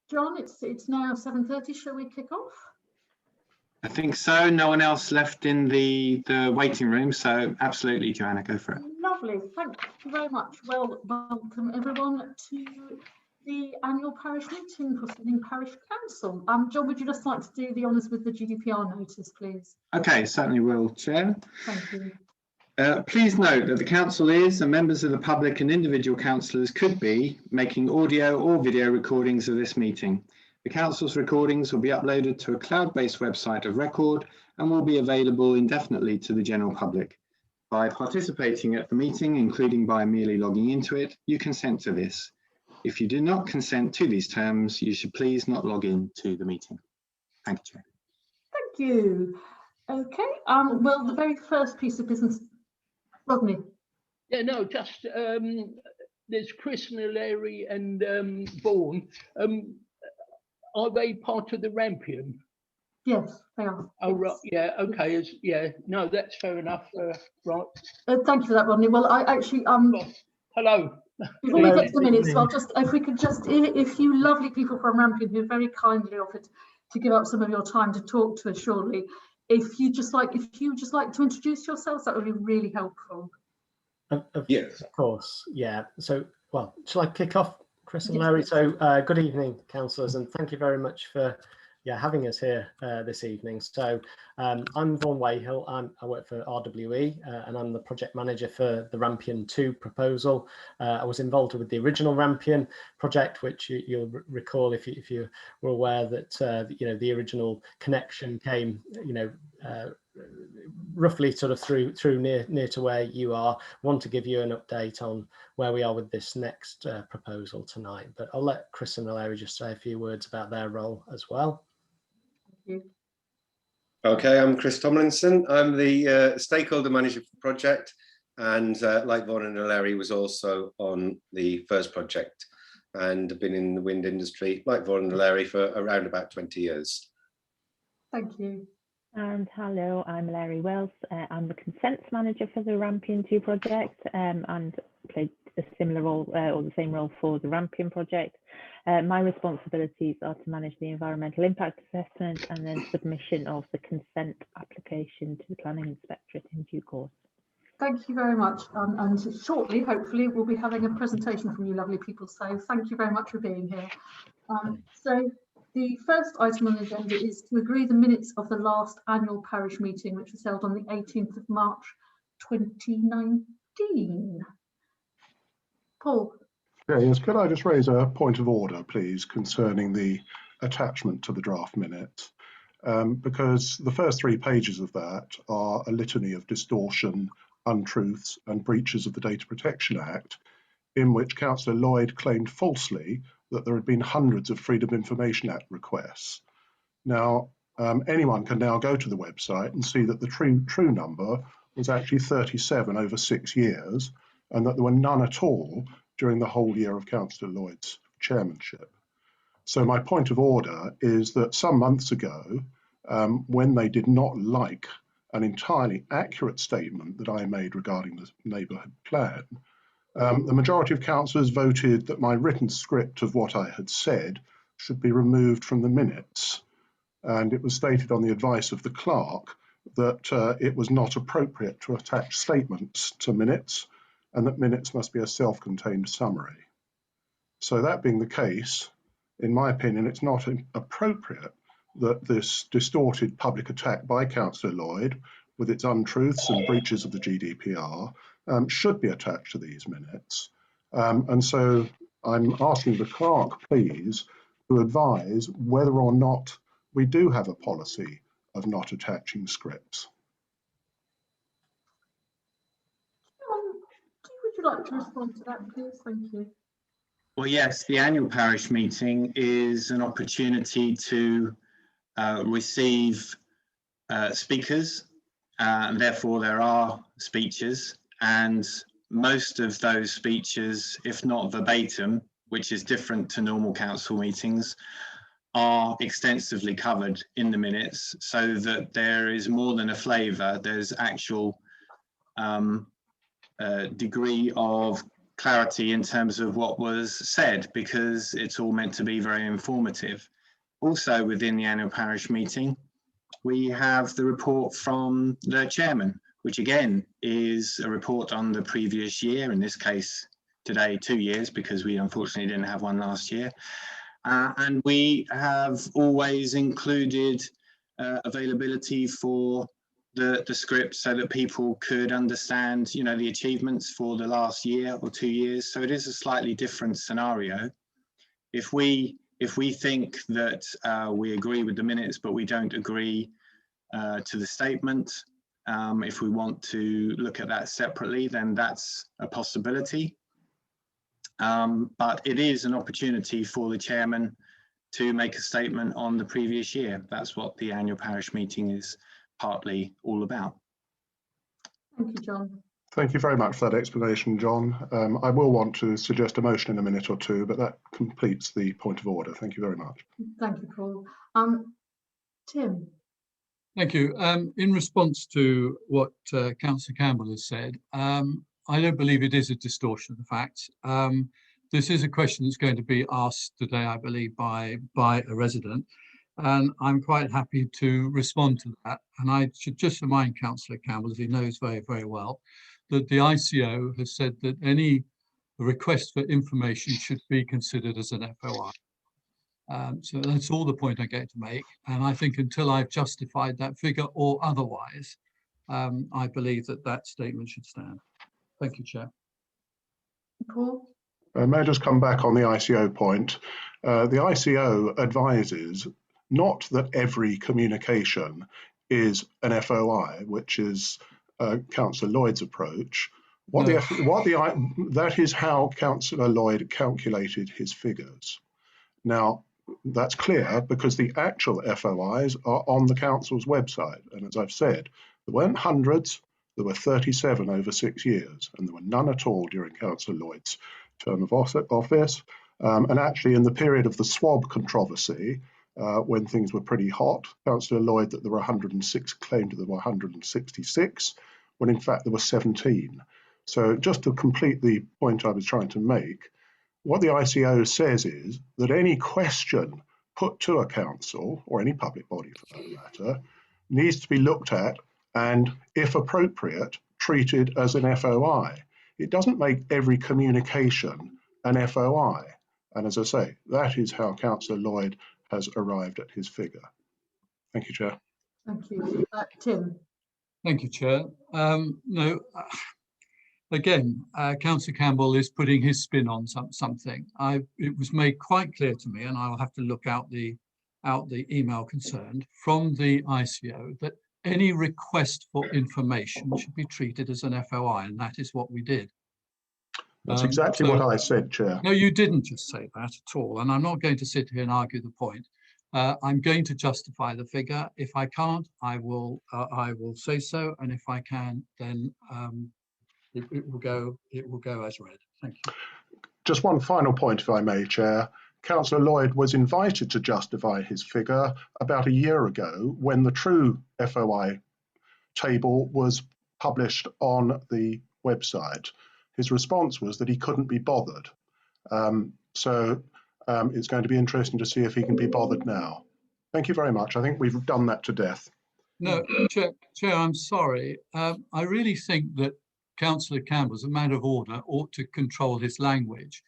John, it's now 7:30. Shall we kick off? I think so. No one else left in the waiting room, so absolutely, Joanna, go for it. Lovely. Thank you very much. Well, welcome everyone to the annual parish meeting for Steyning Parish Council. John, would you just like to do the honours with the GDPR notice, please? Okay, certainly will, Chair. Thank you. Please note that the council is, and members of the public and individual councillors could be, making audio or video recordings of this meeting. The council's recordings will be uploaded to a cloud-based website of record and will be available indefinitely to the general public. By participating at the meeting, including by merely logging into it, you consent to this. If you do not consent to these terms, you should please not log in to the meeting. Thank you, Chair. Thank you. Okay, well, the very first piece of business, Rodney. Yeah, no, just there's Chris and Larry and Vaughan. Are they part of the Rampion? Yes, they are. Oh, yes. Right, yeah, okay, yeah, no, that's fair enough, right. Thank you for that, Rodney. Well, I actually, hello. Before we get to the minutes, well, if we could just, if you lovely people from Rampion who very kindly offered to give up some of your time to talk to us shortly, if you just like to introduce yourselves, that would be really helpful. Yes, of course. Yeah. So, well, shall I kick off, Chris and Larry? So, good evening, councillors, and thank you very much for having us here this evening. So I'm Vaughan Wayhill. I work for RWE and I'm the project manager for the Rampion 2 proposal. I was involved with the original Rampion project, which you'll recall if you were aware that the original connection came roughly sort of through near to where you are. Want to give you an update on where we are with this next proposal tonight, but I'll let Chris and Larry just say a few words about their role as well. Okay, I'm Chris Tomlinson. I'm the stakeholder manager for the project, and like Vaughan and Larry, was also on the first project and been in the wind industry, like Vaughan and Larry, for around about 20 years. Thank you. And hello, I'm Larry Wells. I'm the consents manager for the Rampion 2 project and played a similar role or the same role for the Rampion project. My responsibilities are to manage the environmental impact assessment and then submission of the consent application to the planning inspectorate in due course. Thank you very much. And shortly, hopefully, we'll be having a presentation from you lovely people. So thank you very much for being here. So the first item on the agenda is to agree the minutes of the last annual parish meeting, which was held on the 18th of March 2019. Paul. Yeah, yes, could I just raise a point of order, please, concerning the attachment to the draft minutes? Because the first 3 pages of that are a litany of distortion, untruths and breaches of the Data Protection Act, in which Councillor Lloyd claimed falsely that there had been hundreds of Freedom of Information Act requests. Now, anyone can now go to the website and see that the true number was actually 37 over 6 years, and that there were none at all during the whole year of Councillor Lloyd's chairmanship. So my point of order is that some months ago, when they did not like an entirely accurate statement that I made regarding the neighbourhood plan, the majority of councillors voted that my written script of what I had said should be removed from the minutes. And it was stated on the advice of the clerk that it was not appropriate to attach statements to minutes, and that minutes must be a self-contained summary. So that being the case, in my opinion, it's not appropriate that this distorted public attack by Councillor Lloyd, with its untruths and breaches of the GDPR, should be attached to these minutes. And so I'm asking the clerk, please, to advise whether or not we do have a policy of not attaching scripts. Would you like to respond to that, please? Thank you. Well, yes, the annual parish meeting is an opportunity to receive speakers, and therefore there are speeches, and most of those speeches, if not verbatim, which is different to normal council meetings, are extensively covered in the minutes, so that there is more than a flavour. There's actual degree of clarity in terms of what was said, because it's all meant to be very informative. Also within the annual parish meeting, we have the report from the chairman, which again is a report on the previous year, in this case today 2 years, because we unfortunately didn't have one last year. And we have always included availability for the script so that people could understand, the achievements for the last year or 2 years. So it is a slightly different scenario. If we think that we agree with the minutes, but we don't agree to the statement, if we want to look at that separately, then that's a possibility. But it is an opportunity for the chairman to make a statement on the previous year. That's what the annual parish meeting is partly all about. Thank you, John. Thank you very much for that explanation, John. I will want to suggest a motion in a minute or two, but that completes the point of order. Thank you very much. Thank you, Paul. Tim. Thank you. In response to what Councillor Campbell has said, I don't believe it is a distortion of the facts. This is a question that's going to be asked today, I believe, by a resident, and I'm quite happy to respond to that. And I should just remind Councillor Campbell, as he knows very, very well, that the ICO has said that any request for information should be considered as an FOI. So that's all the point I'm going to make. And I think until I've justified that figure or otherwise, I believe that that statement should stand. Thank you, Chair. Paul? May I just come back on the ICO point? The ICO advises not that every communication is an FOI, which is Councillor Lloyd's approach. That is how Councillor Lloyd calculated his figures. Now, that's clear because the actual FOIs are on the council's website. And as I've said, there weren't hundreds, there were 37 over 6 years, and there were none at all during Councillor Lloyd's term of office. And actually, in the period of the swab controversy, when things were pretty hot, Councillor Lloyd that there were 106 claimed that there were 166, when in fact there were 17. So just to complete the point I was trying to make, what the ICO says is that any question put to a council, or any public body for that matter, needs to be looked at and, if appropriate, treated as an FOI. It doesn't make every communication an FOI. And as I say, that is how Councillor Lloyd has arrived at his figure. Thank you, Chair. Thank you. Tim? Thank you, Chair. Again, Councillor Campbell is putting his spin on something. It was made quite clear to me, and I'll have to look out the email concerned from the ICO, that any request for information should be treated as an FOI, and that is what we did. That's exactly what I said, Chair. No, you didn't just say that at all, and I'm not going to sit here and argue the point. I'm going to justify the figure. If I can't, I will say so, and if I can, then it will go as read. Thank you. Just one final point, if I may, Chair. Councillor Lloyd was invited to justify his figure about a year ago when the true FOI table was published on the website. His response was that he couldn't be bothered. So it's going to be interesting to see if he can be bothered now. Thank you very much. I think we've done that to death. No, Chair, I'm sorry. I really think that Councillor Campbell, as a matter of order, ought to control his language.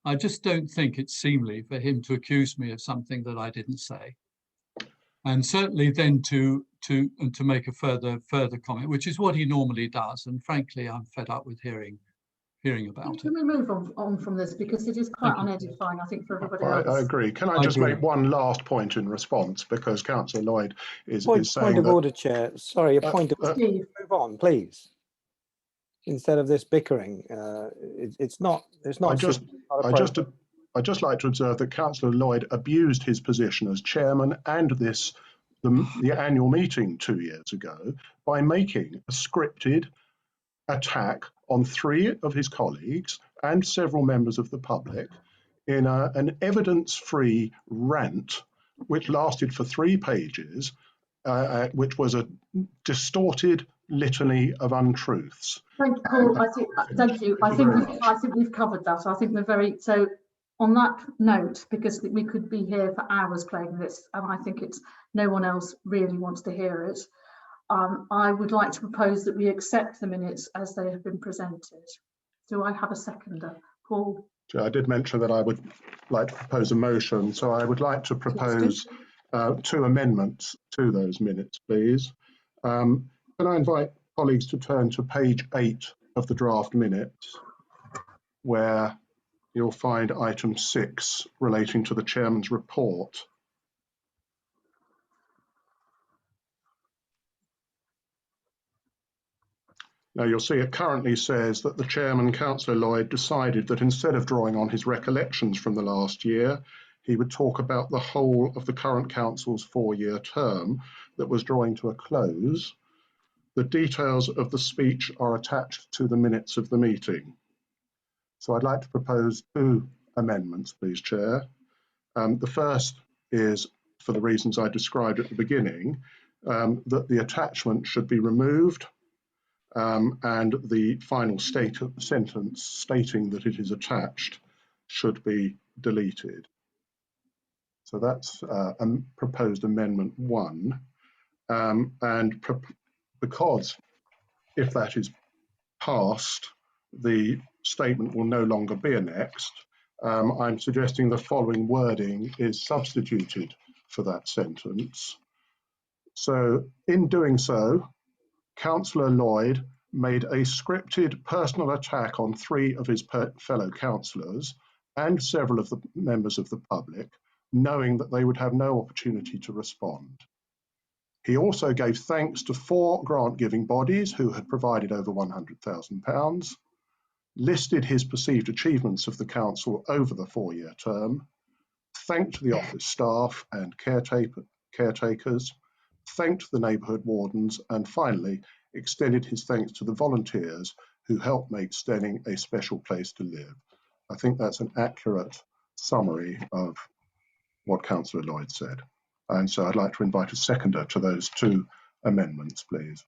I just don't think it's seemly for him to accuse me of something that I didn't say, and certainly then to make a further comment, which is what he normally does. And frankly, I'm fed up with hearing about it. Can we move on from this, because it is quite unedifying, I think, for everybody else. I agree. Can I just make one last point in response, because Councillor Lloyd is saying point of order, Chair. Sorry, a point of order. Move on, please. Instead of this bickering, it's not. I'd just like to observe that Councillor Lloyd abused his position as chairman and the annual meeting 2 years ago by making a scripted attack on 3 of his colleagues and several members of the public in an evidence-free rant which lasted for 3 pages, which was a distorted litany of untruths. Thank you, Paul. Thank you. I think we've covered that. I think we're very so. On that note, because we could be here for hours playing this, and I think it's no one else really wants to hear it. I would like to propose that we accept the minutes as they have been presented. Do I have a seconder? Paul? I did mention that I would like to propose a motion, so I would like to propose 2 amendments to those minutes, please. Can I invite colleagues to turn to page 8 of the draft minutes, where you'll find item 6 relating to the chairman's report. Now you'll see it currently says that the chairman, Councillor Lloyd, decided that instead of drawing on his recollections from the last year, he would talk about the whole of the current council's 4-year term that was drawing to a close. The details of the speech are attached to the minutes of the meeting. So I'd like to propose 2 amendments, please, Chair. The first is, for the reasons I described at the beginning, that the attachment should be removed and the final sentence stating that it is attached should be deleted. So that's proposed amendment 1. Because if that is passed, the statement will no longer be annexed, I'm suggesting the following wording is substituted for that sentence. So in doing so, Councillor Lloyd made a scripted personal attack on 3 of his fellow councillors and several of the members of the public, knowing that they would have no opportunity to respond. He also gave thanks to 4 grant-giving bodies who had provided over £100,000, listed his perceived achievements of the council over the 4-year term, thanked the office staff and caretakers, thanked the neighbourhood wardens, and finally extended his thanks to the volunteers who helped make Steyning a special place to live. I think that's an accurate summary of what Councillor Lloyd said. And so I'd like to invite a seconder to those 2 amendments, please.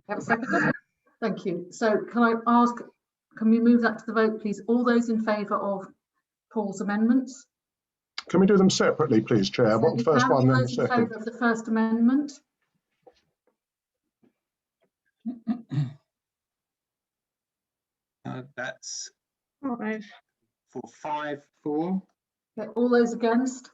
Have a seconder? Thank you. So can I ask, can we move that to the vote, please? All those in favour of Paul's amendments? Can we do them separately, please, Chair? What the first one, then the second? All those in favour of the first amendment? That's 5. for 5-4. Okay, all those against?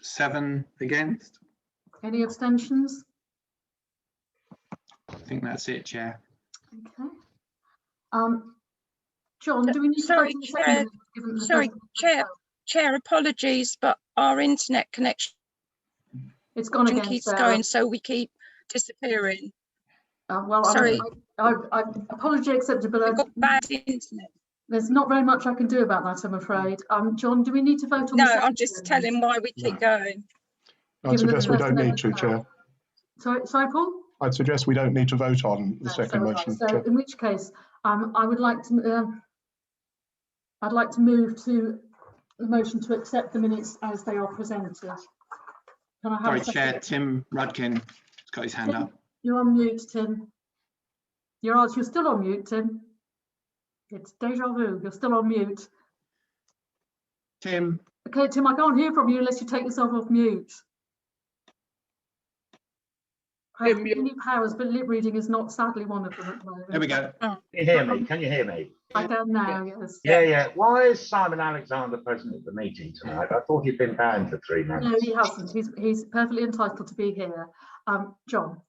Seven against. Any abstentions? I think that's it, Chair. Okay. John, do we need Sorry, to Chair. Sorry, Chair, apologies, but our internet connection it's gone again, keeps Sarah. going, so we keep disappearing. Well, sorry. I apology accepted, but I've got bad internet. There's not very much I can do about that, I'm afraid. John, do we need to vote on? No, I'm just telling why we keep going. I'd suggest we don't need to, Chair. Sorry, Paul? I'd suggest we don't need to vote on the second motion. So in which case, I would like to, I'd like to move to the motion to accept the minutes as they are presented. Can I have Sorry, Chair, Tim Rudkin has got his hand up. You're on mute, Tim. You're still on mute, Tim. It's deja vu. You're still on mute. Tim. Okay, Tim, I can't hear from you unless you take yourself off mute. I have many powers, but lip reading is not sadly one of them at the moment. There we go. Can you hear me? Can you hear me? I can now, yes. Yeah. Why is Simon Alexander present at the meeting tonight? I thought he'd been banned for 3 months. No, he hasn't. He's perfectly entitled to be here. John.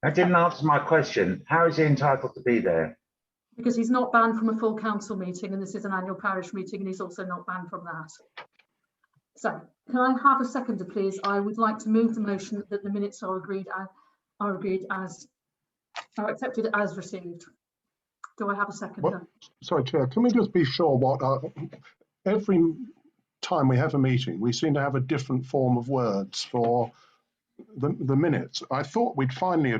I didn't answer my question. How is he entitled to be there? Because he's not banned from a full council meeting, and this is an annual parish meeting, and he's also not banned from that. So, can I have a seconder, please? I would like to move the motion that the minutes are accepted as received. Do I have a seconder? Sorry, Chair, can we just be sure what every time we have a meeting, we seem to have a different form of words for the minutes. I thought we'd finally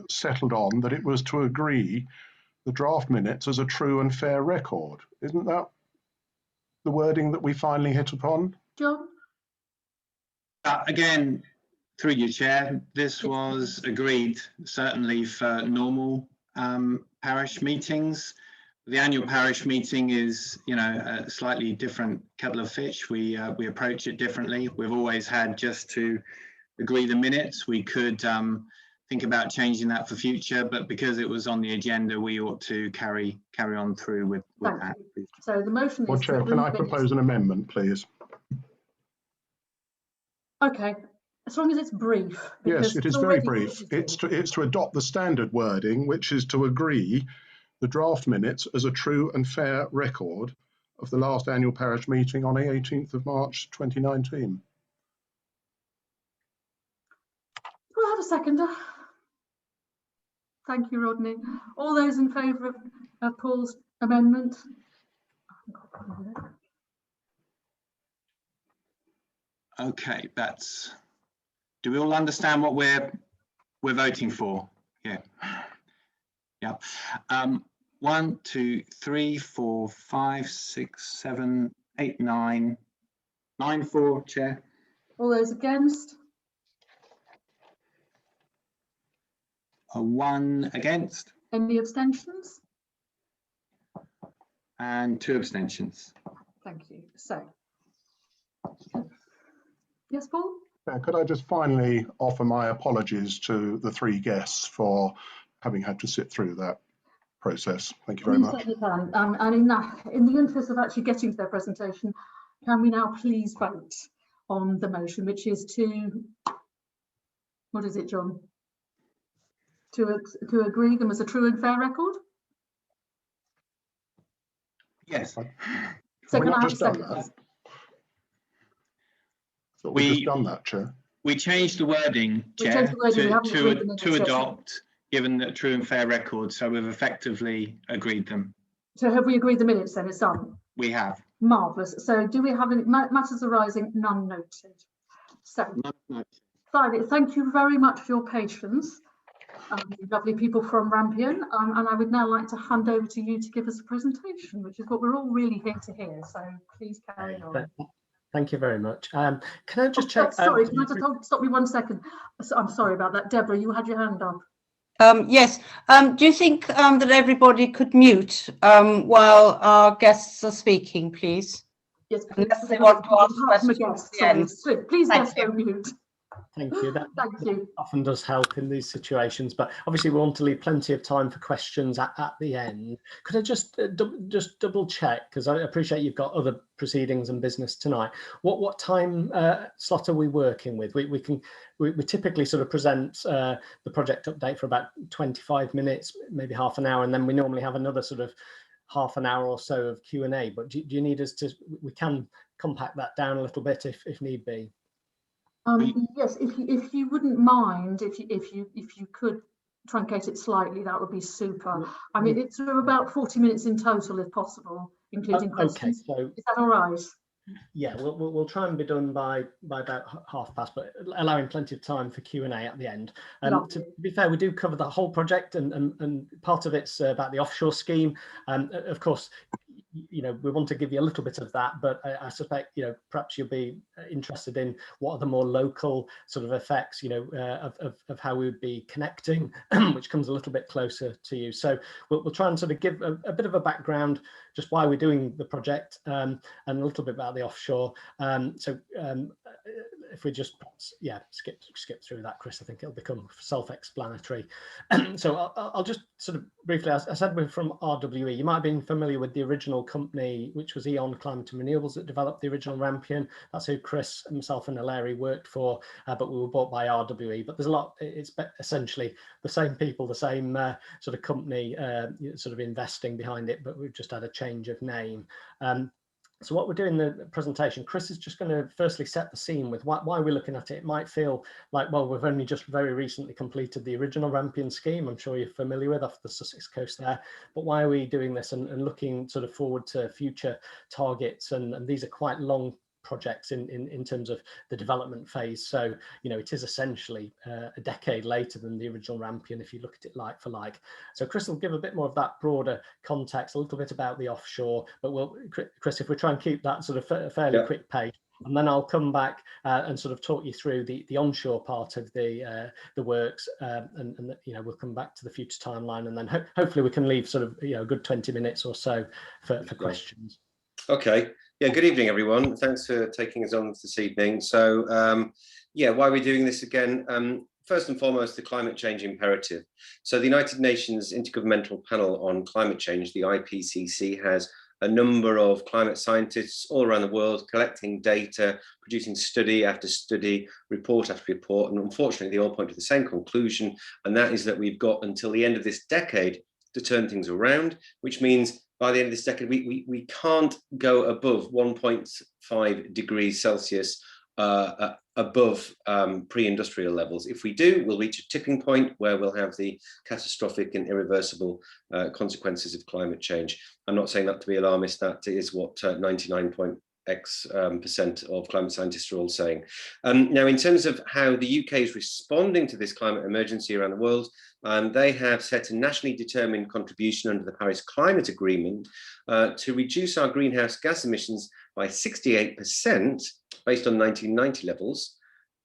settled on that it was to agree the draft minutes as a true and fair record. Isn't that the wording that we finally hit upon? John? Again, through you, Chair, this was agreed certainly for normal parish meetings. The annual parish meeting is, you know, a slightly different kettle of fish. We approach it differently. We've always had just to agree the minutes. We could think about changing that for future, but because it was on the agenda, we ought to carry on through with that. So the motion Well, is. Chair, can I propose an amendment, please? Okay, as long as it's brief. Yes, it is very brief. It's to adopt the standard wording, which is to agree the draft minutes as a true and fair record of the last annual parish meeting on the 18th of March 2019. We'll have a seconder. Thank you, Rodney. All those in favour of Paul's amendment? Okay, do we all understand what we're voting for? Yeah. 1, 2, 3, 4, 5, 6, 7, 8, 9, 9 for, Chair. All those against? 1 against. Any abstentions? And 2 abstentions. Thank you. So, yes, Paul? Could I just finally offer my apologies to the 3 guests for having had to sit through that process. Thank you very much. And in the interest of actually getting to their presentation, can we now please vote on the motion, which is to, what is it, John? To agree them as a true and fair record? Yes. So can I have a second? We've just done that, Chair. We changed the wording, Chair, to adopt, given that true and fair record. So we've effectively agreed them. So have we agreed the minutes then? It's done. We have. Marvellous. So do we have any matters arising? None noted. So, thank you very much for your patience, lovely people from Rampion. And I would now like to hand over to you to give us a presentation, which is what we're all really here to hear. So please carry on. Thank you very much. Can I just check? Sorry, can I just stop you 1 second? I'm sorry about that. Deborah, you had your hand up. Yes. Do you think that everybody could mute while our guests are speaking, please? Yes, unless they want to ask questions at the end. Please don't mute. Thank you. That Thank you. Often does help in these situations, but obviously we want to leave plenty of time for questions at the end. Could I just double check, because I appreciate you've got other proceedings and business tonight. What time slot are we working with? We typically sort of present the project update for about 25 minutes, maybe half an hour, and then we normally have another sort of half an hour or so of Q&A. But do you need us to? We can compact that down a little bit if need be. Yes, if you wouldn't mind, if you could truncate it slightly, that would be super. I mean, it's sort of about 40 minutes in total, if possible, including questions. Okay, so is that all right? Yeah, we'll try and be done by about 1:30, but allowing plenty of time for Q&A at the end. To be fair, we do cover the whole project, and part of it's about the offshore scheme. Of course, you know, we want to give you a little bit of that, but I suspect, you know, perhaps you'll be interested in what are the more local sort of effects, you know, of how we would be connecting, which comes a little bit closer to you. So we'll try and sort of give a bit of a background, just why we're doing the project, and a little bit about the offshore. If we just, skip through that, Chris, I think it'll become self-explanatory. So I'll just sort of briefly, as I said, we're from RWE. You might have been familiar with the original company, which was Eon Climate and Renewables, that developed the original Rampion. That's who Chris, myself and Larry worked for, but we were bought by RWE. But there's a lot, it's essentially the same people, the same sort of company sort of investing behind it, but we've just had a change of name. So what we're doing in the presentation, Chris is just going to firstly set the scene with why we're looking at it. It might feel like, well, we've only just very recently completed the original Rampion scheme. I'm sure you're familiar with, off the Sussex coast there. But why are we doing this and looking sort of forward to future targets? And these are quite long projects in terms of the development phase. So, it is essentially a decade later than the original Rampion if you look at it like for like. So Chris will give a bit more of that broader context, a little bit about the offshore, but Chris, if we try and keep that sort of a fairly quick pace, and then I'll come back and sort of talk you through the onshore part of the works, and we'll come back to the future timeline, and then hopefully we can leave sort of a good 20 minutes or so for questions. Okay. Yeah. Good evening, everyone. Thanks for taking us on this evening. So, why are we doing this again? First and foremost, the climate change imperative. So the United Nations Intergovernmental Panel on Climate Change, the IPCC, has a number of climate scientists all around the world collecting data, producing study after study, report after report, and unfortunately they all point to the same conclusion, and that is that we've got until the end of this decade to turn things around, which means by the end of this decade we can't go above 1.5 degrees Celsius above pre-industrial levels. If we do, we'll reach a tipping point where we'll have the catastrophic and irreversible consequences of climate change. I'm not saying that to be alarmist, that is what 99.x% of climate scientists are all saying. Now, in terms of how the UK is responding to this climate emergency around the world, they have set a nationally determined contribution under the Paris Climate Agreement to reduce our greenhouse gas emissions by 68% based on 1990 levels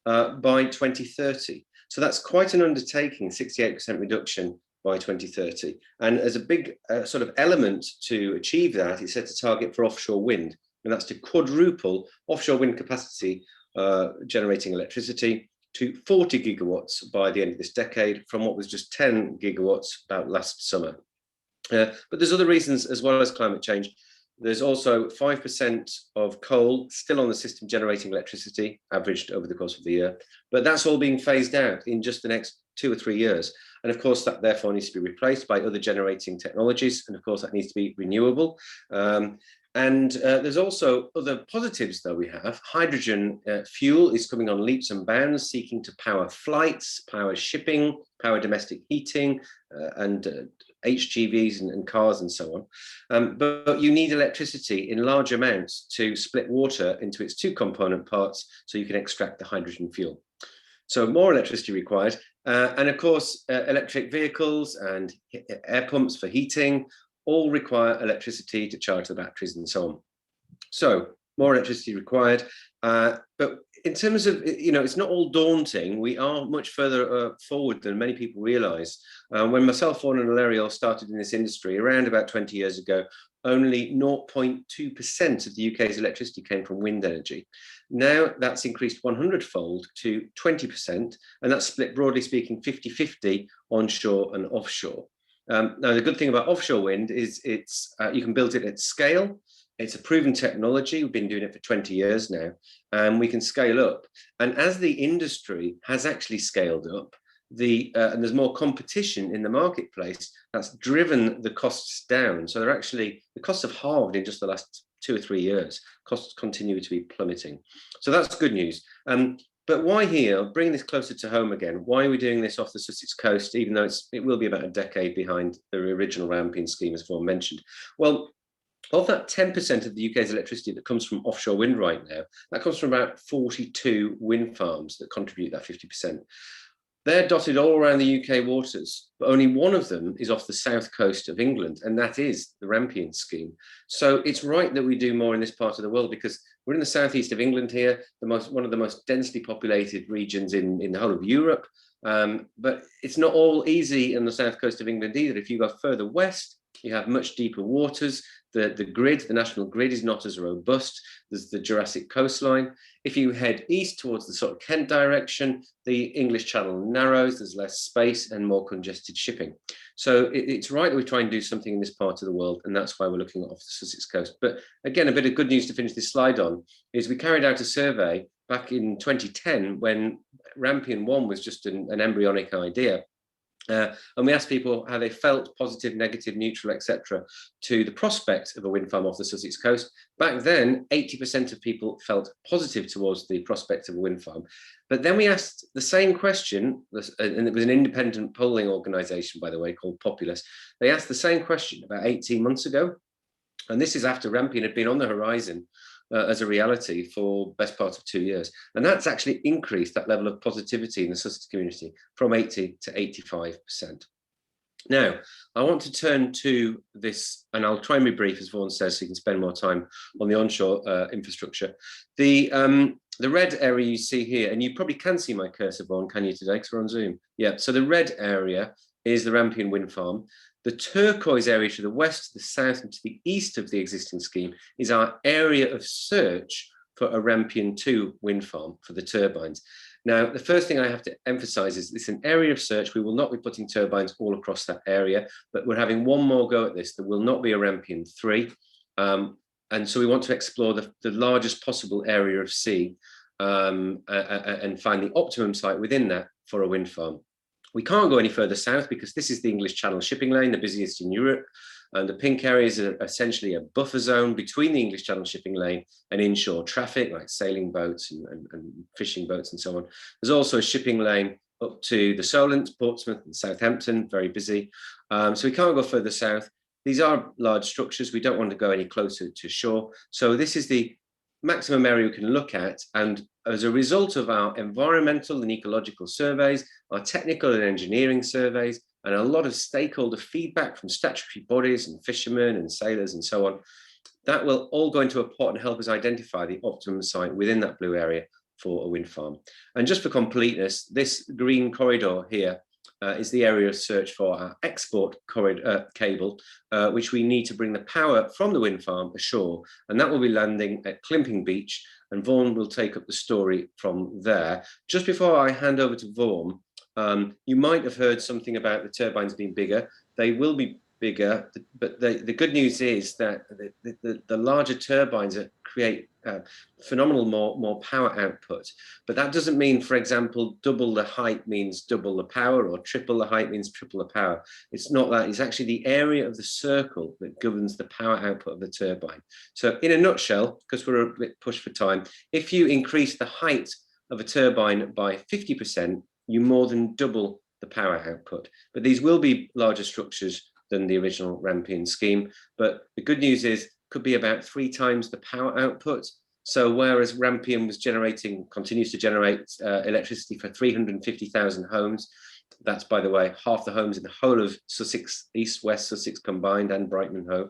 by 2030. So that's quite an undertaking, 68% reduction by 2030. And as a big sort of element to achieve that, it set a target for offshore wind, and that's to quadruple offshore wind capacity generating electricity to 40 gigawatts by the end of this decade from what was just 10 gigawatts about last summer. But there's other reasons as well as climate change. There's also 5% of coal still on the system generating electricity, averaged over the course of the year, but that's all being phased out in just the next 2 or 3 years. And of course, that therefore needs to be replaced by other generating technologies. And of course, that needs to be renewable. And there's also other positives that we have. Hydrogen fuel is coming on leaps and bounds, seeking to power flights, power shipping, power domestic heating, and HGVs and cars and so on. But you need electricity in large amounts to split water into its two component parts so you can extract the hydrogen fuel. So more electricity required. And of course, electric vehicles and air pumps for heating all require electricity to charge the batteries and so on. So more electricity required. But in terms of, it's not all daunting. We are much further forward than many people realize. When myself, Vaughan and Larry all started in this industry around about 20 years ago, only 0.2% of the UK's electricity came from wind energy. Now that's increased 100-fold to 20%, and that's split, broadly speaking, 50-50 onshore and offshore. Now, the good thing about offshore wind is you can build it at scale. It's a proven technology. We've been doing it for 20 years now, and we can scale up. And as the industry has actually scaled up, and there's more competition in the marketplace, that's driven the costs down. So the costs have halved in just the last 2 or 3 years. Costs continue to be plummeting. So that's good news. But why here? Bring this closer to home again. Why are we doing this off the Sussex coast, even though it will be about a decade behind the original Rampion scheme, as Vaughan mentioned? Well, of that 10% of the UK's electricity that comes from offshore wind right now, that comes from about 42 wind farms that contribute that 50%. They're dotted all around the UK waters, but only one of them is off the south coast of England, and that is the Rampion scheme. So it's right that we do more in this part of the world, because we're in the southeast of England here, one of the most densely populated regions in the whole of Europe. But it's not all easy in the south coast of England either. If you go further west, you have much deeper waters. The national grid is not as robust. There's the Jurassic coastline. If you head east towards the sort of Kent direction, the English Channel narrows, there's less space and more congested shipping. So it's right that we try and do something in this part of the world, and that's why we're looking off the Sussex coast. But again, a bit of good news to finish this slide on is we carried out a survey back in 2010 when Rampion 1 was just an embryonic idea. And we asked people how they felt, positive, negative, neutral, etc., to the prospect of a wind farm off the Sussex coast. Back then, 80% of people felt positive towards the prospect of a wind farm. But then we asked the same question, and it was an independent polling organisation, by the way, called Populus. They asked the same question about 18 months ago. And this is after Rampion had been on the horizon as a reality for best part of 2 years. And that's actually increased that level of positivity in the Sussex community from 80 to 85%. Now, I want to turn to this, and I'll try and be brief, as Vaughan says, so you can spend more time on the onshore infrastructure. The red area you see here, and you probably can see my cursor, Vaughan, can you today, because we're on Zoom? Yeah, so the red area is the Rampion wind farm. The turquoise area to the west, to the south, and to the east of the existing scheme is our area of search for a Rampion 2 wind farm for the turbines. Now, the first thing I have to emphasize is it's an area of search. We will not be putting turbines all across that area, but we're having one more go at this. There will not be a Rampion 3. And so we want to explore the largest possible area of sea and find the optimum site within that for a wind farm. We can't go any further south because this is the English Channel shipping lane, the busiest in Europe. And the pink areas are essentially a buffer zone between the English Channel shipping lane and inshore traffic, like sailing boats and fishing boats and so on. There's also a shipping lane up to the Solent, Portsmouth and Southampton, very busy. So we can't go further south. These are large structures. We don't want to go any closer to shore. So this is the maximum area we can look at. And as a result of our environmental and ecological surveys, our technical and engineering surveys, and a lot of stakeholder feedback from statutory bodies and fishermen and sailors and so on, that will all go into a pot and help us identify the optimum site within that blue area for a wind farm. And just for completeness, this green corridor here is the area of search for our export corridor, cable, which we need to bring the power from the wind farm ashore. And that will be landing at Climping Beach, and Vaughan will take up the story from there. Just before I hand over to Vaughan, you might have heard something about the turbines being bigger. They will be bigger, but the good news is that the larger turbines create phenomenal more power output. But that doesn't mean, for example, double the height means double the power, or triple the height means triple the power. It's not that. It's actually the area of the circle that governs the power output of the turbine. So in a nutshell, because we're a bit pushed for time, if you increase the height of a turbine by 50%, you more than double the power output. But these will be larger structures than the original Rampion scheme. But the good news is, could be about 3 times the power output. So whereas Rampion was continues to generate electricity for 350,000 homes, that's, by the way, half the homes in the whole of Sussex, East West Sussex combined, and Brighton Hove.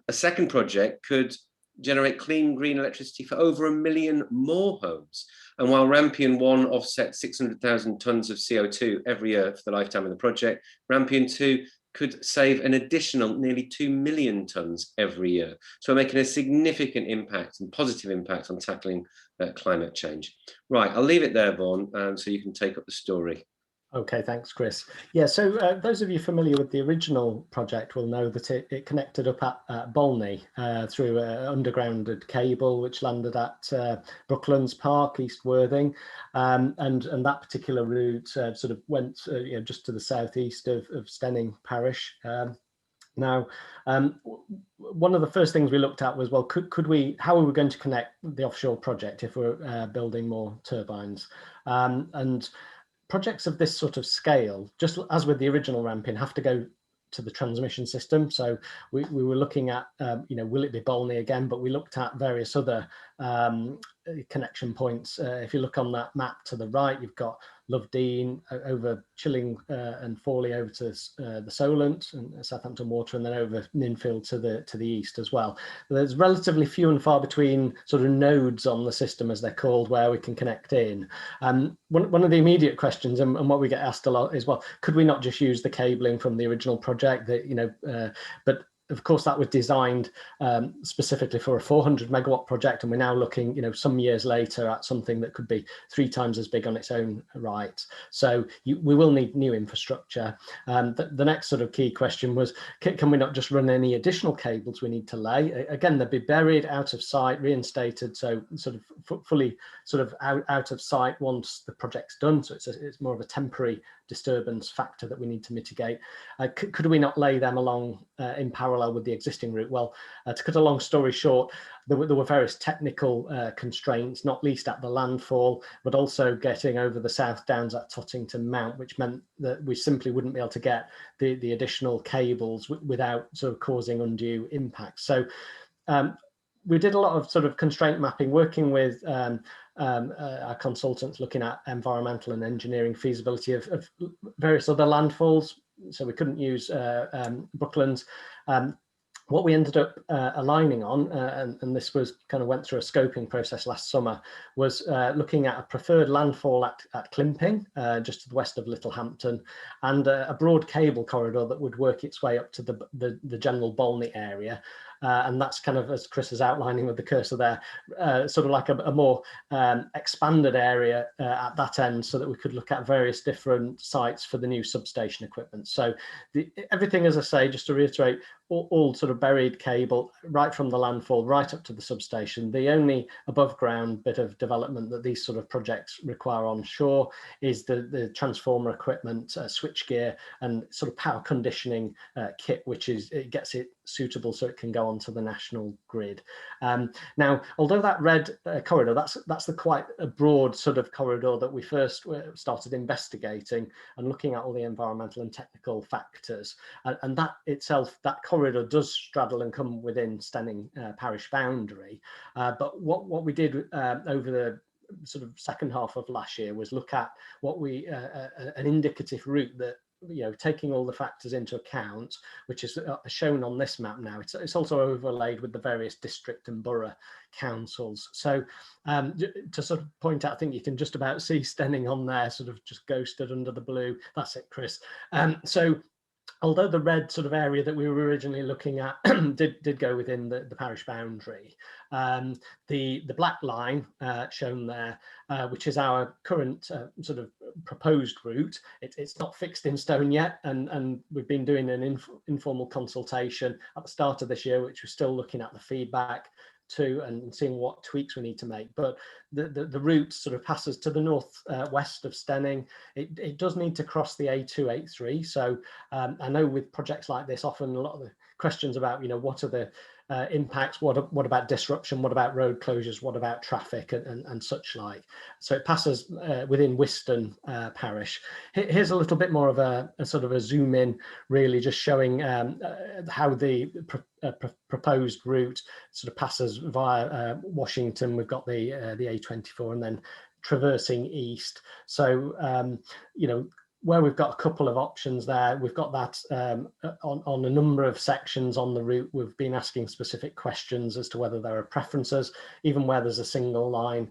A second project could generate clean green electricity for over 1 million more homes. And while Rampion 1 offsets 600,000 tonnes of CO2 every year for the lifetime of the project, Rampion 2 could save an additional nearly 2 million tonnes every year. So we're making a significant impact and positive impact on tackling climate change. Right, I'll leave it there, Vaughan, so you can take up the story. Okay, thanks, Chris. Yeah, so those of you familiar with the original project will know that it connected up at Bolney through an undergrounded cable which landed at Brooklands Park, East Worthing, and that particular route sort of went just to the southeast of Steyning Parish. Now, one of the first things we looked at was, well, how are we going to connect the offshore project if we're building more turbines? And projects of this sort of scale, just as with the original Rampion, have to go to the transmission system. So we were looking at, will it be Bolney again? But we looked at various other connection points. If you look on that map to the right, you've got Lovedene over Chilling and Fawley over to the Solent and Southampton Water, and then over Ninfield to the east as well. There's relatively few and far between sort of nodes on the system, as they're called, where we can connect in. One of the immediate questions, and what we get asked a lot, is, well, could we not just use the cabling from the original project? But of course, that was designed specifically for a 400 megawatt project, and we're now looking, some years later, at something that could be 3 times as big on its own right. So we will need new infrastructure. The next sort of key question was, can we not just run any additional cables we need to lay? Again, they'd be buried, out of sight, reinstated, so sort of fully sort of out of sight once the project's done. So it's more of a temporary disturbance factor that we need to mitigate. Could we not lay them along in parallel with the existing route? Well, to cut a long story short, there were various technical constraints, not least at the landfall, but also getting over the South Downs at Tottington Mount, which meant that we simply wouldn't be able to get the additional cables without sort of causing undue impact. So we did a lot of sort of constraint mapping, working with our consultants, looking at environmental and engineering feasibility of various other landfalls. So we couldn't use Brooklands. What we ended up aligning on, and this was kind of went through a scoping process last summer, was looking at a preferred landfall at Climping, just to the west of Littlehampton, and a broad cable corridor that would work its way up to the general Bolney area. And that's kind of, as Chris is outlining with the cursor there, sort of like a more expanded area at that end, so that we could look at various different sites for the new substation equipment. So everything, as I say, just to reiterate, all sort of buried cable right from the landfall right up to the substation. The only above ground bit of development that these sort of projects require on shore is the transformer equipment, switchgear, and sort of power conditioning kit, which is, it gets it suitable so it can go onto the national grid. Now, although that red corridor, that's the quite a broad sort of corridor that we first started investigating and looking at all the environmental and technical factors, and that itself, that corridor does straddle and come within Steyning Parish boundary. But what we did over the sort of second half of last year was look at what we an indicative route that, you know, taking all the factors into account, which is shown on this map now. It's also overlaid with the various district and borough councils. So to sort of point out, I think you can just about see Steyning on there, sort of just ghosted under the blue. That's it, Chris. So although the red sort of area that we were originally looking at did go within the parish boundary, the black line shown there, which is our current sort of proposed route, it's not fixed in stone yet, and we've been doing an informal consultation at the start of this year, which we're still looking at the feedback to and seeing what tweaks we need to make. But the route sort of passes to the north west of Steyning. It does need to cross the A283. So I know with projects like this, often a lot of the questions about, you know, what are the impacts, what about disruption, what about road closures, what about traffic and such like. So it passes within Steyning Parish. Here's a little bit more of a sort of a zoom in, really just showing how the proposed route sort of passes via Washington. We've got the A24 and then traversing east. So you know, where we've got a couple of options there, we've got that on a number of sections on the route. We've been asking specific questions as to whether there are preferences, even where there's a single line.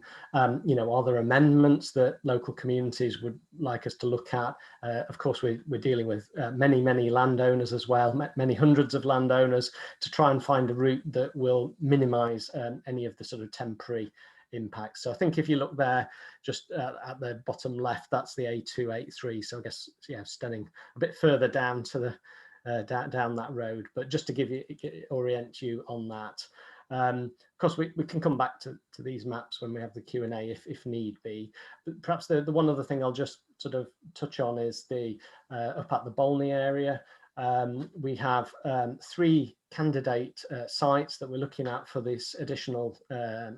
You know, are there amendments that local communities would like us to look at? Of course, we're dealing with many landowners as well, many hundreds of landowners, to try and find a route that will minimise any of the sort of temporary impact. So I think if you look there, just at the bottom left, that's the A283. So I guess, yeah, Steyning a bit further down to the down that road. But just to give you, orient you on that. Of course, we can come back to these maps when we have the Q&A if need be. But perhaps the one other thing I'll just sort of touch on is the up at the Bolney area. We have 3 candidate sites that we're looking at for this additional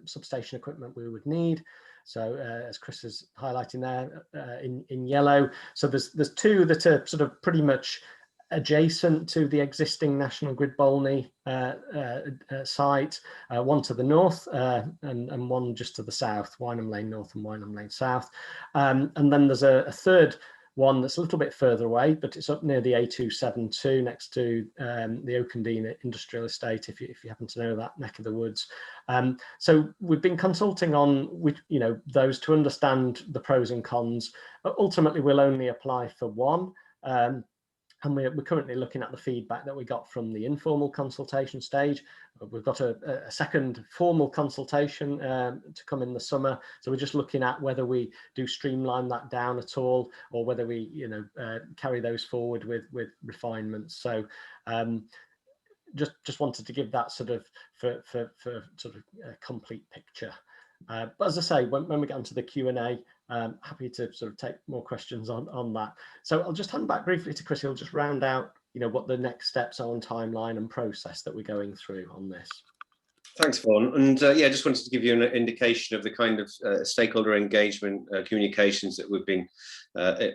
substation equipment we would need. So as Chris is highlighting there in yellow, so there's 2 that are sort of pretty much adjacent to the existing National Grid Bolney site, one to the north and one just to the south, Wynham Lane North and Wynham Lane South. And then there's a third one that's a little bit further away, but it's up near the A272 next to the Oakendene Industrial Estate, if you happen to know that neck of the woods. So we've been consulting on, you know, those to understand the pros and cons. Ultimately, we'll only apply for one. And we're currently looking at the feedback that we got from the informal consultation stage. We've got a second formal consultation to come in the summer. So we're just looking at whether we do streamline that down at all, or whether we, you know, carry those forward with refinements. So just wanted to give that sort of for sort of a complete picture. But as I say, when we get onto the Q&A, happy to sort of take more questions on that. So I'll just hand back briefly to Chris. He'll just round out, you know, what the next steps are on timeline and process that we're going through on this. Thanks, Vaughan. And yeah, just wanted to give you an indication of the kind of stakeholder engagement communications that we've been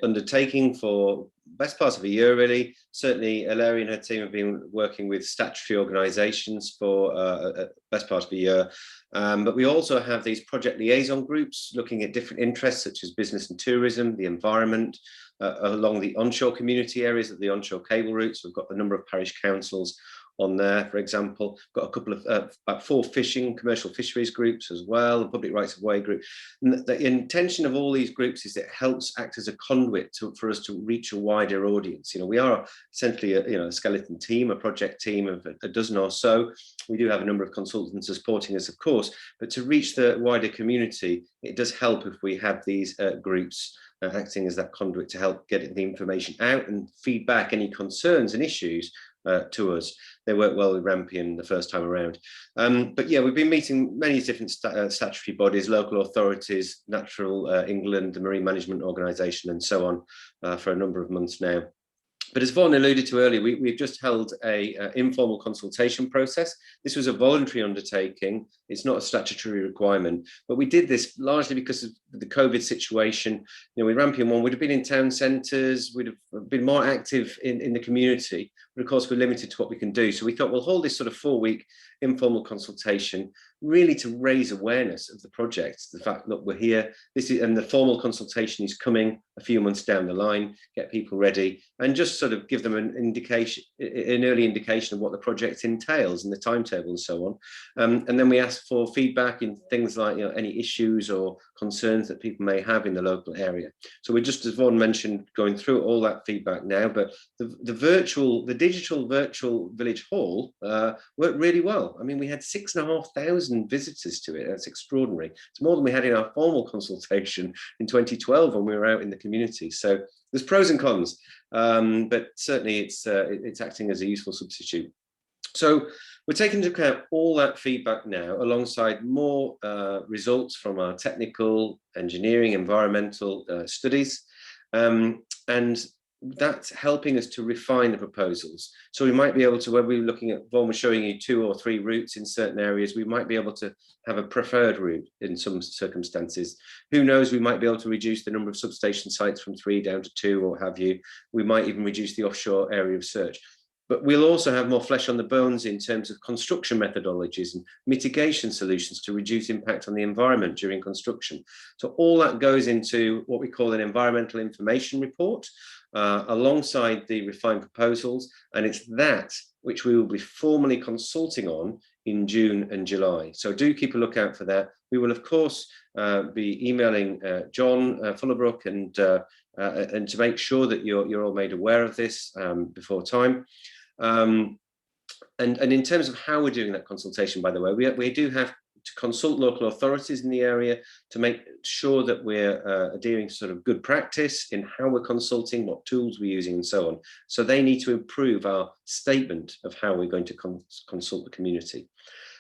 undertaking for best part of a year, really. Certainly, Larry and her team have been working with statutory organisations for best part of a year. But we also have these project liaison groups looking at different interests such as business and tourism, the environment, along the onshore community areas of the onshore cable routes. We've got a number of parish councils on there, for example. Got a couple of about 4 commercial fisheries groups as well, a public rights of way group. And the intention of all these groups is that it helps act as a conduit for us to reach a wider audience. You know, we are essentially a skeleton team, a project team of a dozen or so. We do have a number of consultants supporting us, of course, but to reach the wider community, it does help if we have these groups acting as that conduit to help get the information out and feed back any concerns and issues to us. They worked well with Rampion the first time around. But yeah, we've been meeting many different statutory bodies, local authorities, Natural England, the Marine Management Organisation, and so on for a number of months now. But as Vaughan alluded to earlier, we've just held a informal consultation process. This was a voluntary undertaking. It's not a statutory requirement, but we did this largely because of the COVID situation. You know, with Rampion 1, we'd have been in town centres, we'd have been more active in the community, but of course we're limited to what we can do. So we thought we'll hold this sort of 4-week informal consultation, really to raise awareness of the project, the fact that we're here. And the formal consultation is coming a few months down the line, get people ready, and just sort of give them an early indication of what the project entails and the timetable and so on. And then we ask for feedback in things like, you know, any issues or concerns that people may have in the local area. So we're just, as Vaughan mentioned, going through all that feedback now. But the digital virtual village hall worked really well. I mean, we had 6,500 visitors to it. That's extraordinary. It's more than we had in our formal consultation in 2012 when we were out in the community. So there's pros and cons, but certainly it's acting as a useful substitute. So we're taking into account all that feedback now, alongside more results from our technical, engineering, environmental studies, and that's helping us to refine the proposals. So we might be able to, when we're looking at, Vaughan was showing you 2 or 3 routes in certain areas, we might be able to have a preferred route in some circumstances. Who knows, we might be able to reduce the number of substation sites from 3 down to 2 or have you. We might even reduce the offshore area of search. But we'll also have more flesh on the bones in terms of construction methodologies and mitigation solutions to reduce impact on the environment during construction. So all that goes into what we call an environmental information report, alongside the refined proposals, and it's that which we will be formally consulting on in June and July. So do keep a lookout for that. We will, of course, be emailing John Fullabrook and to make sure that you're all made aware of this before time. And in terms of how we're doing that consultation, by the way, we do have to consult local authorities in the area to make sure that we're adhering to sort of good practice in how we're consulting, what tools we're using and so on. So they need to improve our statement of how we're going to consult the community.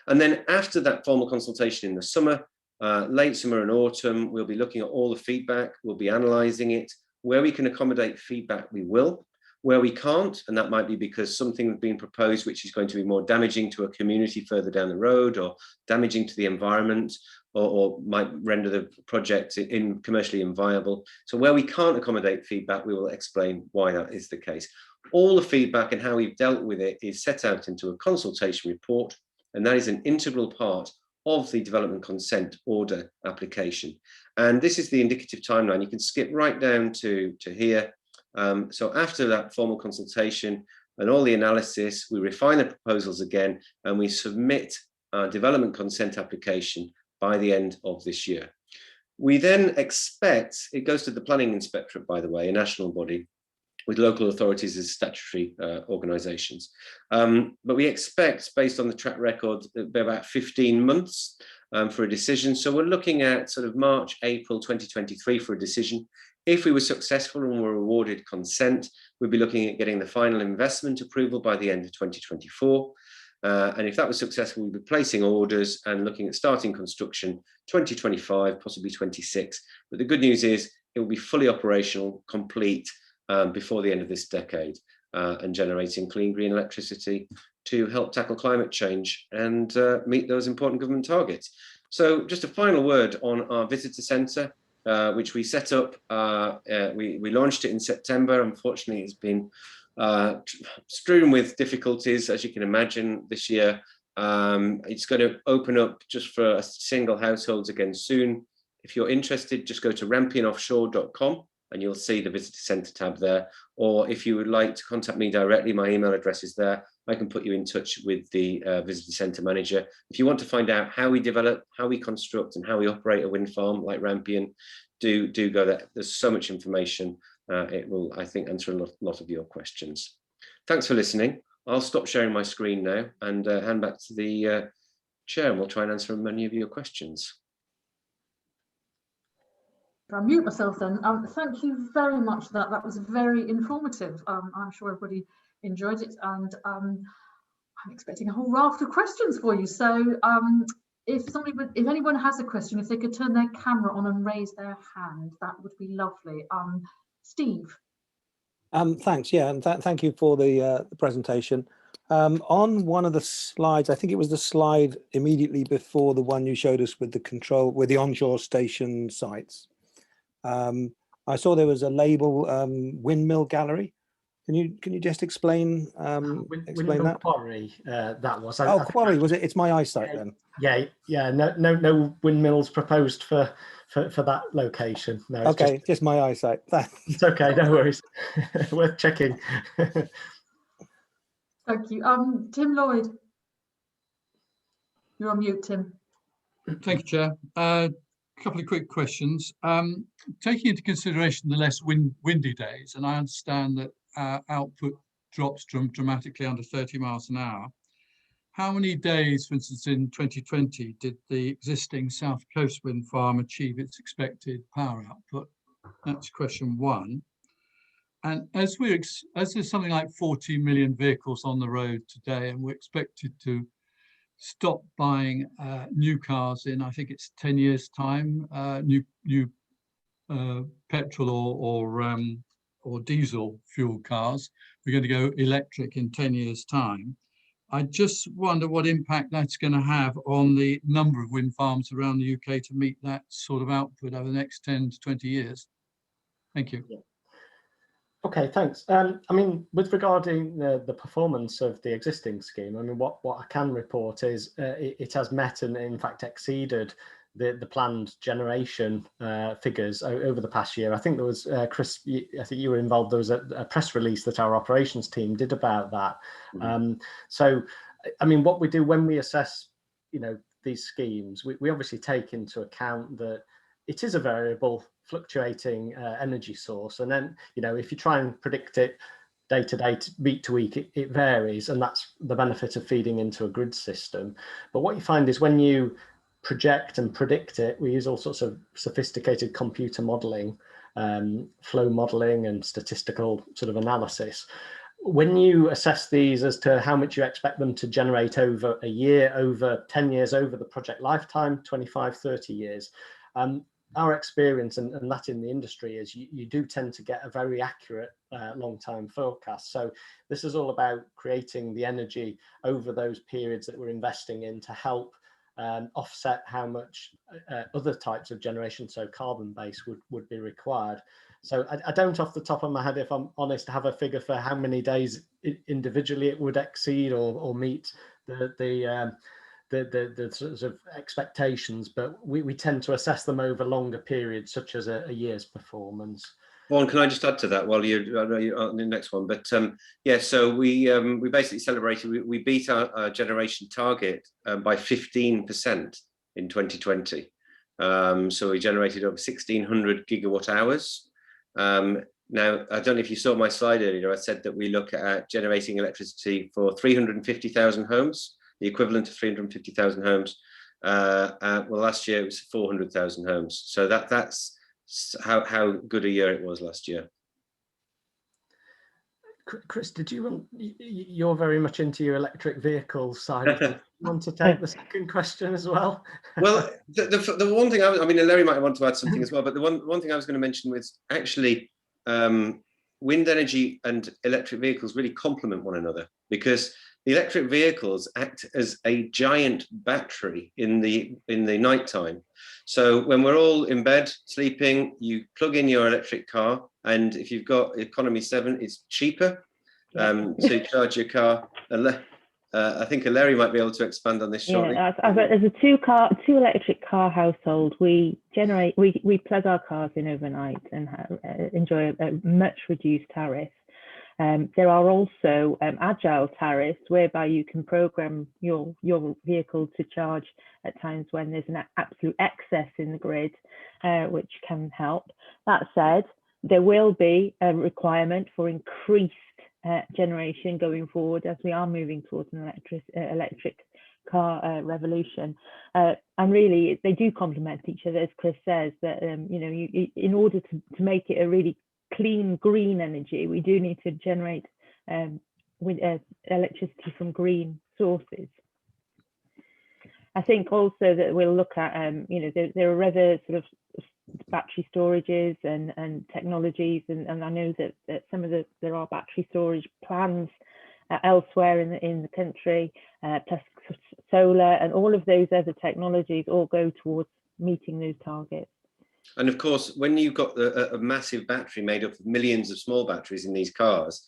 And then after that formal consultation in the summer, late summer and autumn, we'll be looking at all the feedback, we'll be analysing it. Where we can accommodate feedback, we will. Where we can't, and that might be because something has been proposed which is going to be more damaging to a community further down the road, or damaging to the environment, or might render the project commercially inviable. So where we can't accommodate feedback, we will explain why that is the case. All the feedback and how we've dealt with it is set out into a consultation report, and that is an integral part of the development consent order application. And this is the indicative timeline. You can skip right down to here. So after that formal consultation and all the analysis, we refine the proposals again, and we submit our development consent application by the end of this year. We then expect, it goes to the planning inspectorate, by the way, a national body, with local authorities as statutory organisations. But we expect, based on the track record, it'll be about 15 months for a decision. So we're looking at sort of March, April 2023 for a decision. If we were successful and were awarded consent, we'd be looking at getting the final investment approval by the end of 2024. And if that was successful, we'd be placing orders and looking at starting construction 2025, possibly 26. But the good news is it will be fully operational, complete before the end of this decade, and generating clean green electricity to help tackle climate change and meet those important government targets. So just a final word on our visitor centre, which we set up. We launched it in September. Unfortunately, it's been strewn with difficulties, as you can imagine, this year. It's going to open up just for single households again soon. If you're interested, just go to rampionoffshore.com and you'll see the visitor centre tab there. Or if you would like to contact me directly, my email address is there. I can put you in touch with the visitor centre manager. If you want to find out how we develop, how we construct and how we operate a wind farm like Rampion, do go there. There's so much information. It will, I think, answer a lot of your questions. Thanks for listening. I'll stop sharing my screen now and hand back to the chair, and we'll try and answer many of your questions. I'll mute myself then. Thank you very much for that. That was very informative. I'm sure everybody enjoyed it, and I'm expecting a whole raft of questions for you. So if anyone has a question, if they could turn their camera on and raise their hand, that would be lovely. Steve. Thanks. Yeah, and thank you for the presentation. On one of the slides, I think it was the slide immediately before the one you showed us with the onshore station sites. I saw there was a label, windmill gallery. Can you just explain explain that? Quarry, that was. Quarry, was it? It's my eyesight then. Yeah. No windmills proposed for that location. No. Okay, just my eyesight. It's okay, no worries. Worth checking. Thank you. Tim Lloyd. You're on mute, Tim. Thank you, Chair. A couple of quick questions. Taking into consideration the less windy days, and I understand that output drops dramatically under 30 miles an hour. How many days, for instance, in 2020, did the existing South Coast wind farm achieve its expected power output? That's question one. And as there's something like 40 million vehicles on the road today, and we're expected to stop buying new cars in, I think it's 10 years' time, new petrol or diesel fuel cars. We're going to go electric in 10 years' time. I just wonder what impact that's going to have on the number of wind farms around the UK to meet that sort of output over the next 10 to 20 years. Thank you. Yeah. Okay, thanks. I mean, with regarding the performance of the existing scheme, I mean, what I can report is it has met and in fact exceeded the planned generation figures over the past year. I think there was, Chris, I think you were involved, there was a press release that our operations team did about that. Mm-hmm. So, I mean, what we do when we assess, these schemes, we obviously take into account that it is a variable, fluctuating energy source. And then, if you try and predict it day to day, week to week, it varies. And that's the benefit of feeding into a grid system. But what you find is when you project and predict it, we use all sorts of sophisticated computer modeling, flow modeling and statistical sort of analysis. When you assess these as to how much you expect them to generate over a year, over 10 years, over the project lifetime, 25, 30 years, our experience and that in the industry is you do tend to get a very accurate long-term forecast. So this is all about creating the energy over those periods that we're investing in to help offset how much other types of generation, so carbon-based, would be required. So I don't, off the top of my head, if I'm honest, have a figure for how many days individually it would exceed or meet the sorts of expectations, but we tend to assess them over longer periods, such as a year's performance. Vaughan, can I just add to that while you're on the next one? But yeah, so we basically celebrated, we beat our generation target by 15% in 2020. So we generated over 1,600 gigawatt hours. Now, I don't know if you saw my slide earlier, I said that we look at generating electricity for 350,000 homes, the equivalent of 350,000 homes. Well, last year it was 400,000 homes. So that's how good a year it was last year. Chris, you're very much into your electric vehicle side. Do you want to take the second question as well? Well, the one thing I mean, Larry might want to add something as well, but the one thing I was going to mention was actually wind energy and electric vehicles really complement one another, because the electric vehicles act as a giant battery in the nighttime. So when we're all in bed sleeping, you plug in your electric car, and if you've got economy 7, it's cheaper. So you charge your car. I think Larry might be able to expand on this shortly. Yeah, as a two electric car household, we plug our cars in overnight and enjoy a much reduced tariff. There are also agile tariffs whereby you can program your vehicle to charge at times when there's an absolute excess in the grid, which can help. That said, there will be a requirement for increased generation going forward as we are moving towards an electric car revolution. And really, they do complement each other, as Chris says, that in order to make it a really clean green energy, we do need to generate with electricity from green sources. I think also that we'll look at there are other sort of battery storages and technologies, and I know that some of there are battery storage plans elsewhere in the country, plus solar, and all of those other technologies all go towards meeting those targets. And of course, when you've got a massive battery made up of millions of small batteries in these cars,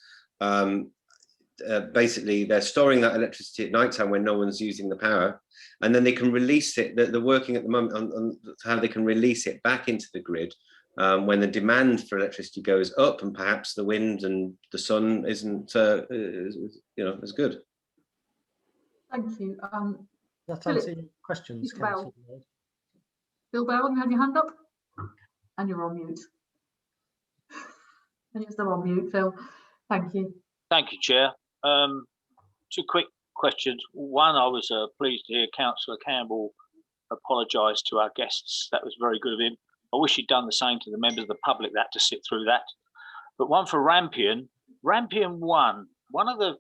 basically they're storing that electricity at night time when no one's using the power, and then they can release it. They're working at the moment on how they can release it back into the grid when the demand for electricity goes up, and perhaps the wind and the sun isn't as good. Thank you. That answer your questions, Councillor? Bill Bell, you have your hand up? And you're on mute. And you're still on mute, Phil. Thank you. Thank you, Chair. 2 quick questions. One, I was pleased to hear Councillor Campbell apologise to our guests. That was very good of him. I wish he'd done the same to the members of the public that to sit through that. But one for Rampion 1. One of the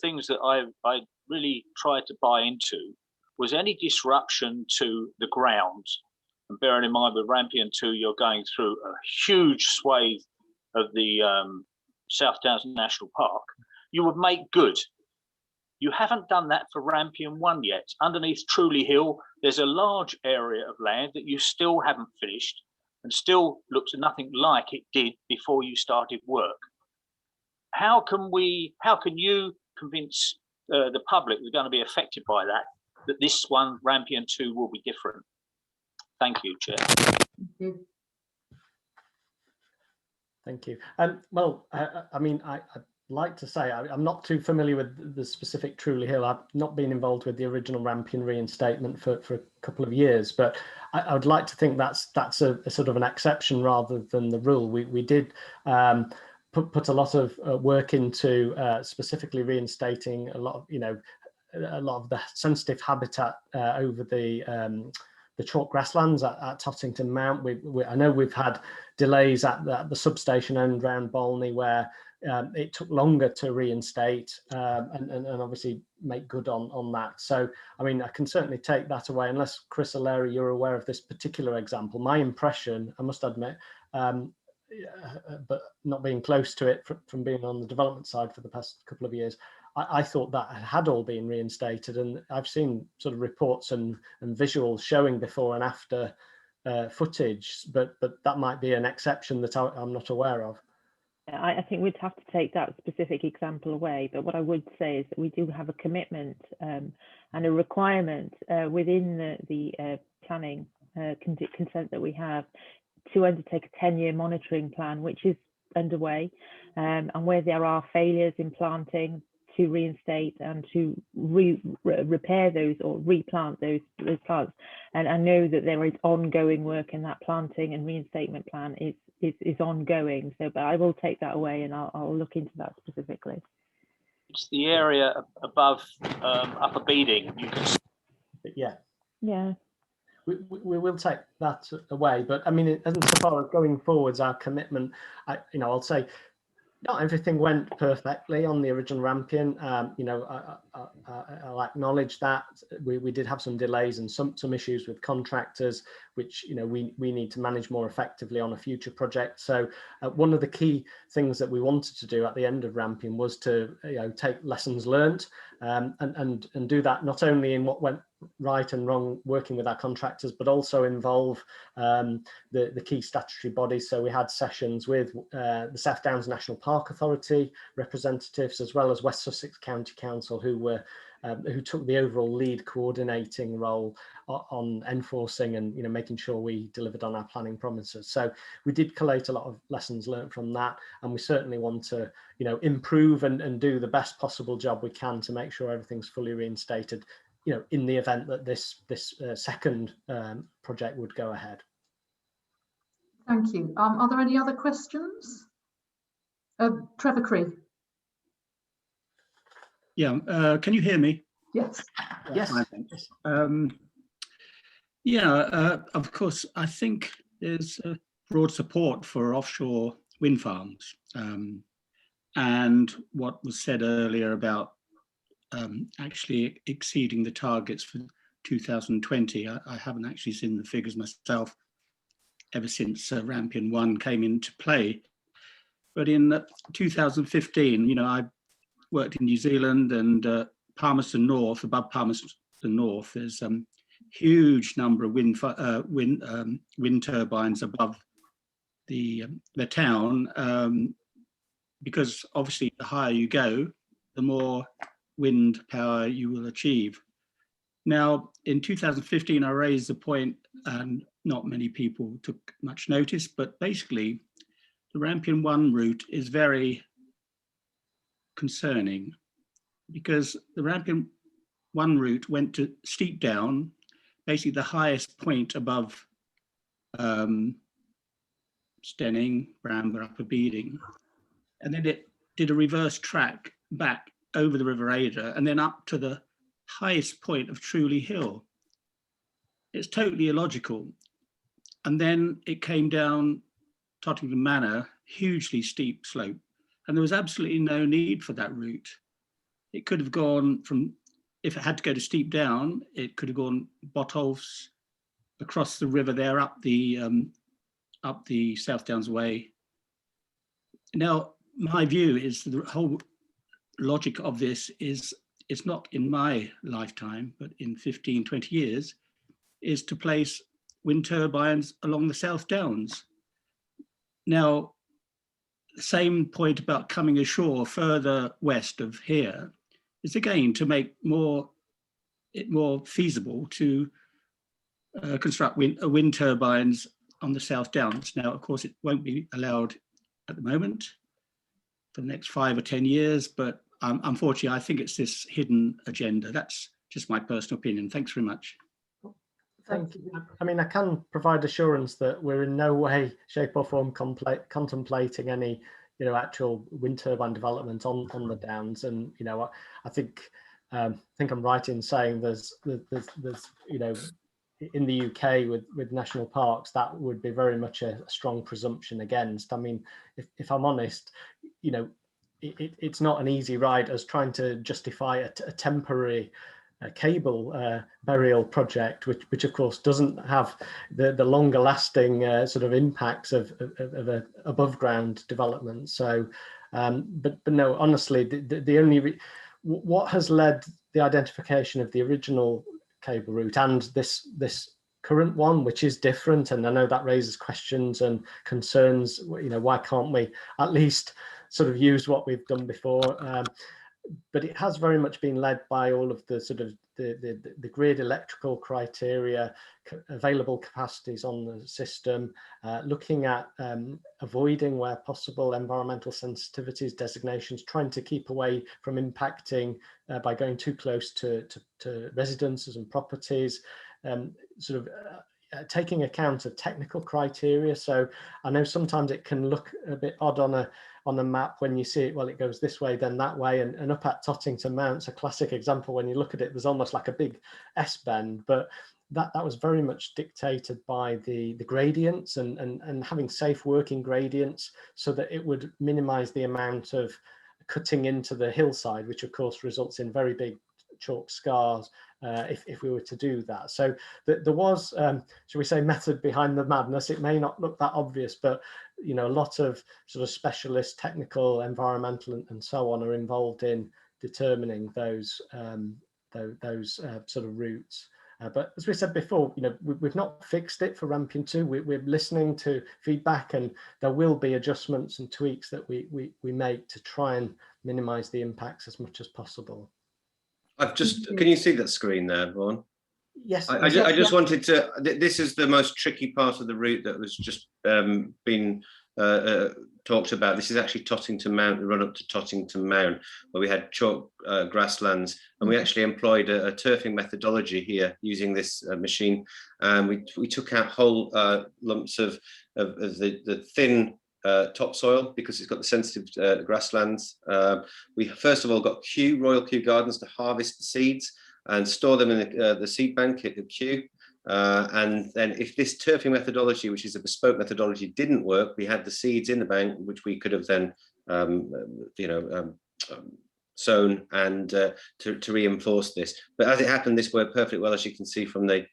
things that I really tried to buy into was any disruption to the grounds. And bearing in mind with Rampion 2, you're going through a huge swathe of the South Downs National Park, you would make good. You haven't done that for Rampion 1 yet. Underneath Truly Hill, there's a large area of land that you still haven't finished and still looks nothing like it did before you started work. How can you convince the public that's going to be affected by that this one, Rampion 2, will be different? Thank you, Chair. Thank you. Thank you. Well, I mean, I'd like to say I'm not too familiar with the specific Truly Hill. I've not been involved with the original Rampion reinstatement for a couple of years, but I would like to think that's a sort of an exception rather than the rule. We did put a lot of work into specifically reinstating a lot of the sensitive habitat over the chalk grasslands at Tottington Mount. I know we've had delays at the substation end around Bolney where it took longer to reinstate and obviously make good on that. So, I mean, I can certainly take that away, unless Chris or Larry, you're aware of this particular example. My impression, I must admit, but not being close to it from being on the development side for the past couple of years, I thought that had all been reinstated, and I've seen sort of reports and visuals showing before and after footage, but that might be an exception that I'm not aware of. I think we'd have to take that specific example away, but what I would say is that we do have a commitment and a requirement within the planning consent that we have to undertake a 10-year monitoring plan, which is underway, and where there are failures in planting, to reinstate and to repair those or replant those plants. And I know that there is ongoing work in that planting and reinstatement plan is ongoing. So, but I will take that away and I'll look into that specifically. It's the area above Upper Beeding. You can. Yeah. Yeah. We will take that away, but I mean, as far as going forwards, our commitment, I'll say, not everything went perfectly on the original Rampion. I'll acknowledge that we did have some delays and some issues with contractors. which we need to manage more effectively on a future project. So one of the key things that we wanted to do at the end of Rampion was to take lessons learnt and do that not only in what went right and wrong working with our contractors, but also involve the key statutory bodies. So we had sessions with the South Downs National Park Authority representatives, as well as West Sussex County Council, who took the overall lead coordinating role on enforcing and making sure we delivered on our planning promises. So we did collate a lot of lessons learned from that, and we certainly want to improve and do the best possible job we can to make sure everything's fully reinstated in the event that this second project would go ahead. Thank you. Are there any other questions? Trevor Cree. Yeah, can you hear me? Yes. Yes. Of course, I think there's broad support for offshore wind farms. And what was said earlier about actually exceeding the targets for 2020. I haven't actually seen the figures myself ever since Rampion 1 came into play. But in 2015, I worked in New Zealand, and Palmerston North, above Palmerston North, there's a huge number of wind turbines above the town, because obviously the higher you go, the more wind power you will achieve. Now, in 2015, I raised the point, and not many people took much notice, but basically the Rampion 1 route is very concerning, because the Rampion 1 route went to steep down, basically the highest point above Steyning, Bramber, Upper Beeding, and then it did a reverse track back over the River Ada and then up to the highest point of Truleigh Hill. It's totally illogical. And then it came down Tottingham Manor, hugely steep slope, and there was absolutely no need for that route. It could have gone from, if it had to go to steep down, it could have gone Botolphs, across the river there, up the South Downs Way. Now, my view is the whole logic of this is, it's not in my lifetime, but in 15, 20 years, is to place wind turbines along the South Downs. Now, the same point about coming ashore further west of here is again to make it more feasible to construct wind turbines on the South Downs. Now, of course, it won't be allowed at the moment for the next 5 or 10 years, but unfortunately, I think it's this hidden agenda. That's just my personal opinion. Thanks very much. Thank you. I mean, I can provide assurance that we're in no way, shape or form contemplating any, actual wind turbine development on the Downs. And, I think I'm right in saying there's in the UK with national parks, that would be very much a strong presumption against. I mean, if I'm honest, it's not an easy ride as trying to justify a temporary cable burial project, which of course doesn't have the longer lasting sort of impacts of a above ground development. So, but no, honestly, the only what has led the identification of the original cable route and this current one, which is different, and I know that raises questions and concerns. Why can't we at least sort of use what we've done before? But it has very much been led by all of the sort of the grid electrical criteria, available capacities on the system, looking at avoiding where possible environmental sensitivities designations, trying to keep away from impacting by going too close to residences and properties, taking account of technical criteria. So I know sometimes it can look a bit odd on a map when you see it, well, it goes this way, then that way. And up at Tottington Mount's a classic example. When you look at it, there's almost like a big S-bend, but that was very much dictated by the gradients and having safe working gradients so that it would minimize the amount of cutting into the hillside, which of course results in very big chalk scars if we were to do that. So there was, shall we say, method behind the madness. It may not look that obvious, but a lot of sort of specialist, technical, environmental, and so on are involved in determining those sort of routes. But as we said before, we've not fixed it for Rampion 2. We're listening to feedback, and there will be adjustments and tweaks that we make to try and minimise the impacts as much as possible. Can you see that screen there, Vaughan? Yes. I just wanted to, this is the most tricky part of the route that was just been talked about. This is actually Tottington Mount, the run up to Tottington Mount, where we had chalk grasslands, and we actually employed a turfing methodology here using this machine. We took out whole lumps of the thin topsoil because it's got the sensitive grasslands. We first of all got Royal Kew Gardens to harvest the seeds and store them in the seed bank at the Kew. And then if this turfing methodology, which is a bespoke methodology, didn't work, we had the seeds in the bank, which we could have then, sown and to reinforce this. But as it happened, this worked perfectly well, as you can see from the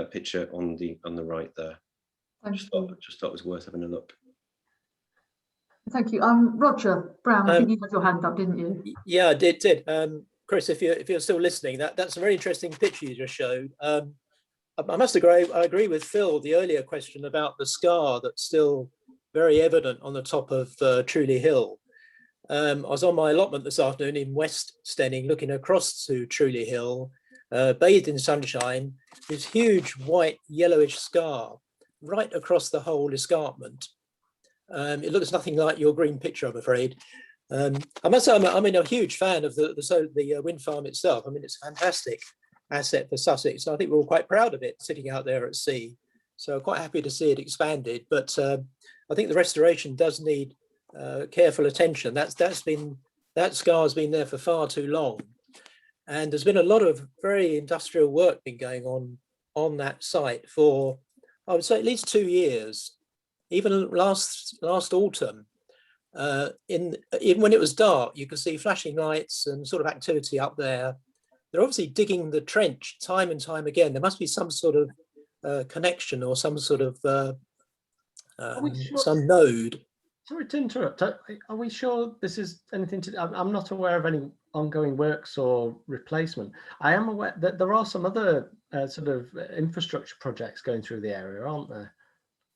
picture on the right there. Just thought it was worth having a look. Thank you. Roger Brown, I think you had your hand up, didn't you? Yeah, I did. Chris, if you're still listening, that's a very interesting picture you just showed. I must agree. I agree with Phil. The earlier question about the scar that's still very evident on the top of Truleigh Hill. I was on my allotment this afternoon in West Steyning, looking across to Truleigh Hill, bathed in sunshine. This huge white yellowish scar right across the whole escarpment. It looks nothing like your green picture, I'm afraid. I must say, I'm a huge fan of the wind farm itself. I mean, it's a fantastic asset for Sussex. I think we're all quite proud of it sitting out there at sea. So quite happy to see it expanded. But I think the restoration does need careful attention. That scar's been there for far too long. And there's been a lot of very industrial work been going on that site for, I would say, at least 2 years. Even last autumn. Even when it was dark, you could see flashing lights and sort of activity up there. They're obviously digging the trench time and time again. There must be some sort of connection or some sort of some node. Sorry to interrupt. Are we sure this is anything to? I'm not aware of any ongoing works or replacement. I am aware that there are some other sort of infrastructure projects going through the area, aren't there?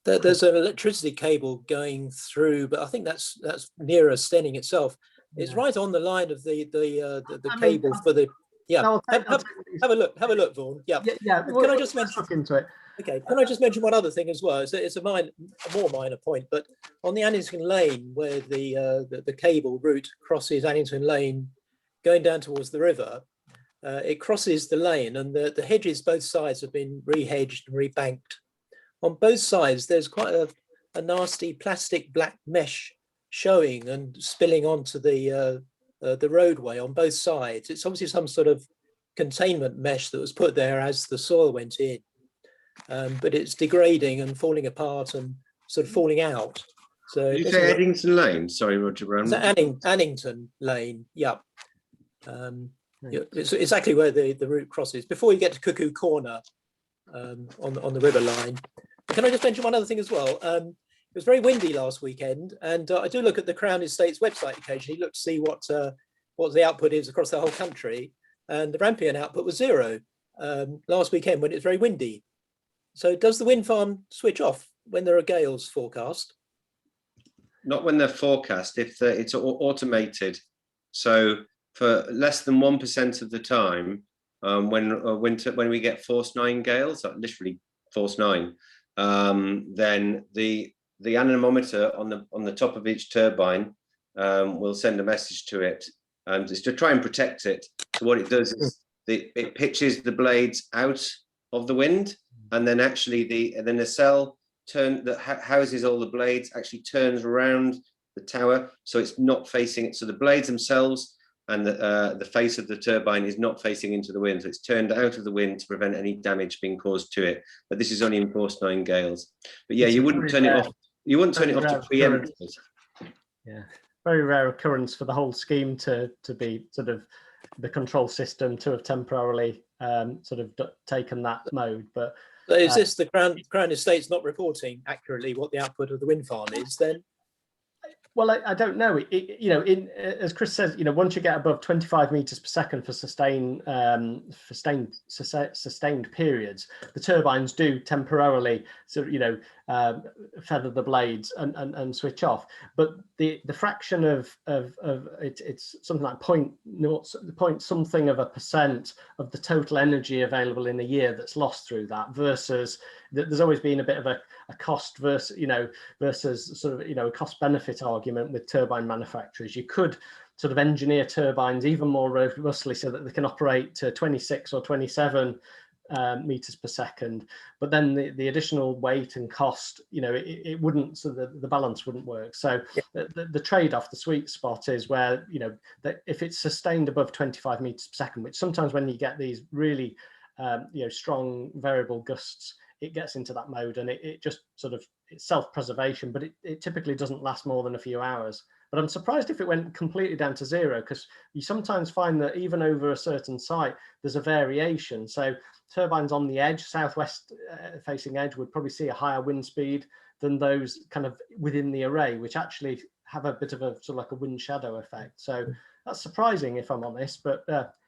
There's an electricity cable going through, but I think that's nearer Steyning itself. It's right on the line of the cable for the. Yeah, no, have a look, Vaughan. Yeah. Can I just mention? Look into it. Okay. Can I just mention one other thing as well? It's a more minor point, but on the Annington Lane, where the cable route crosses Annington Lane, going down towards the river, it crosses the lane, and the hedges both sides have been re-hedged and re-banked. On both sides, there's quite a nasty plastic black mesh showing and spilling onto the roadway on both sides. It's obviously some sort of containment mesh that was put there as the soil went in, but it's degrading and falling apart and sort of falling out. So did you say Addington Lane? Sorry, Roger Brown. Annington Lane. Yeah. It's exactly where the route crosses before you get to Cuckoo Corner. On the river line. Can I just mention one other thing as well? It was very windy last weekend, and I do look at the Crown Estate's website occasionally, look to see what the output is across the whole country, and the Rampion output was 0 last weekend when it was very windy. So does the wind farm switch off when there are gales forecast? Not when they're forecast, if it's automated. So for less than 1% of the time, when we get force 9 gales, literally force 9, then the anemometer on the top of each turbine will send a message to it, and it's to try and protect it. So what it does is it pitches the blades out of the wind, and then actually the nacelle that houses all the blades actually turns around the tower, so it's not facing it. So the blades themselves and the face of the turbine is not facing into the wind. So it's turned out of the wind to prevent any damage being caused to it. But this is only in force 9 gales. But yeah, you wouldn't turn it off. You wouldn't turn it off to preempt it. Yeah, very rare occurrence for the whole scheme to be sort of the control system to have temporarily sort of taken that mode. But so is this the Crown Estate's not reporting accurately what the output of the wind farm is then? Well, I don't know. You know, as Chris says, you know, once you get above 25 meters per second for sustained periods, the turbines do temporarily sort of, you know, feather the blades and switch off. But the fraction of it's something like point something of a percent of the total energy available in a year that's lost through that, versus there's always been a bit of a cost versus, you know, versus sort of, you know, a cost benefit argument with turbine manufacturers. You could sort of engineer turbines even more robustly so that they can operate to 26 or 27 meters per second, but then the additional weight and cost, you know, it wouldn't, so the balance wouldn't work. So the trade-off, the sweet spot is where, you know, that if it's sustained above 25 meters per second, which sometimes when you get these really you know, strong variable gusts, it gets into that mode, and it just sort of, it's self-preservation, but it typically doesn't last more than a few hours. But I'm surprised if it went completely down to zero, because you sometimes find that even over a certain site, there's a variation. So turbines on the edge, southwest facing edge, would probably see a higher wind speed than those kind of within the array, which actually have a bit of a sort of like a wind shadow effect. So that's surprising, if I'm honest, but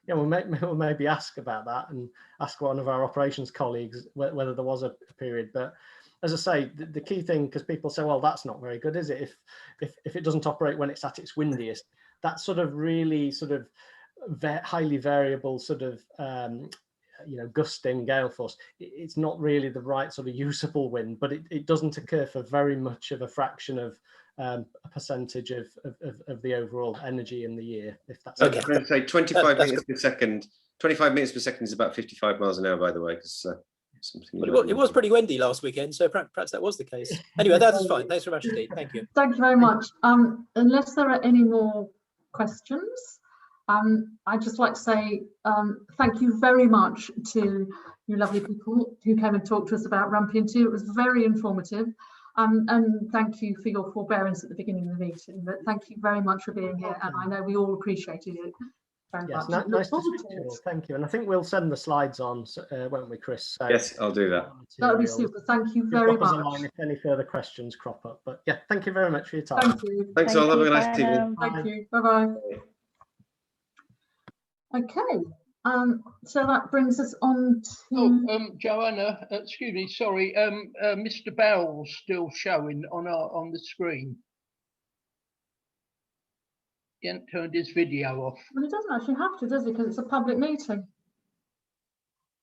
yeah, we'll maybe ask about that and ask one of our operations colleagues whether there was a period. But as I say, the key thing, because people say, well, that's not very good, is it? If it doesn't operate when it's at its windiest, that sort of really sort of highly variable sort of you know, gusting gale force, it's not really the right sort of usable wind, but it doesn't occur for very much of a fraction of a percentage of the overall energy in the year, if that's okay. I'm going to say 25 meters per second. 25 meters per second is about 55 miles an hour, by the way, because it was pretty windy last weekend, so perhaps that was the case. Anyway, that's fine. Thanks very much indeed. Thank you. Thank you very much. Unless there are any more questions, I'd just like to say thank you very much to you lovely people who came and talked to us about Rampion 2. It was very informative. And thank you for your forbearance at the beginning of the meeting. But thank you very much for being here, and I know we all appreciated it very much. Nice to speak to you all. Thank you. And I think we'll send the slides on, won't we, Chris? So, yes, I'll do that. That would be super. Thank you very much. If any further questions crop up. But yeah, thank you very much for your time. Thank you. Thanks all. Have a nice evening. Thank you. Bye-bye. Okay. So that brings us on to Joanna, excuse me, sorry, Mr. Bell's still showing on the screen. He hasn't turned his video off. Well, it doesn't actually have to, does it? Because it's a public meeting.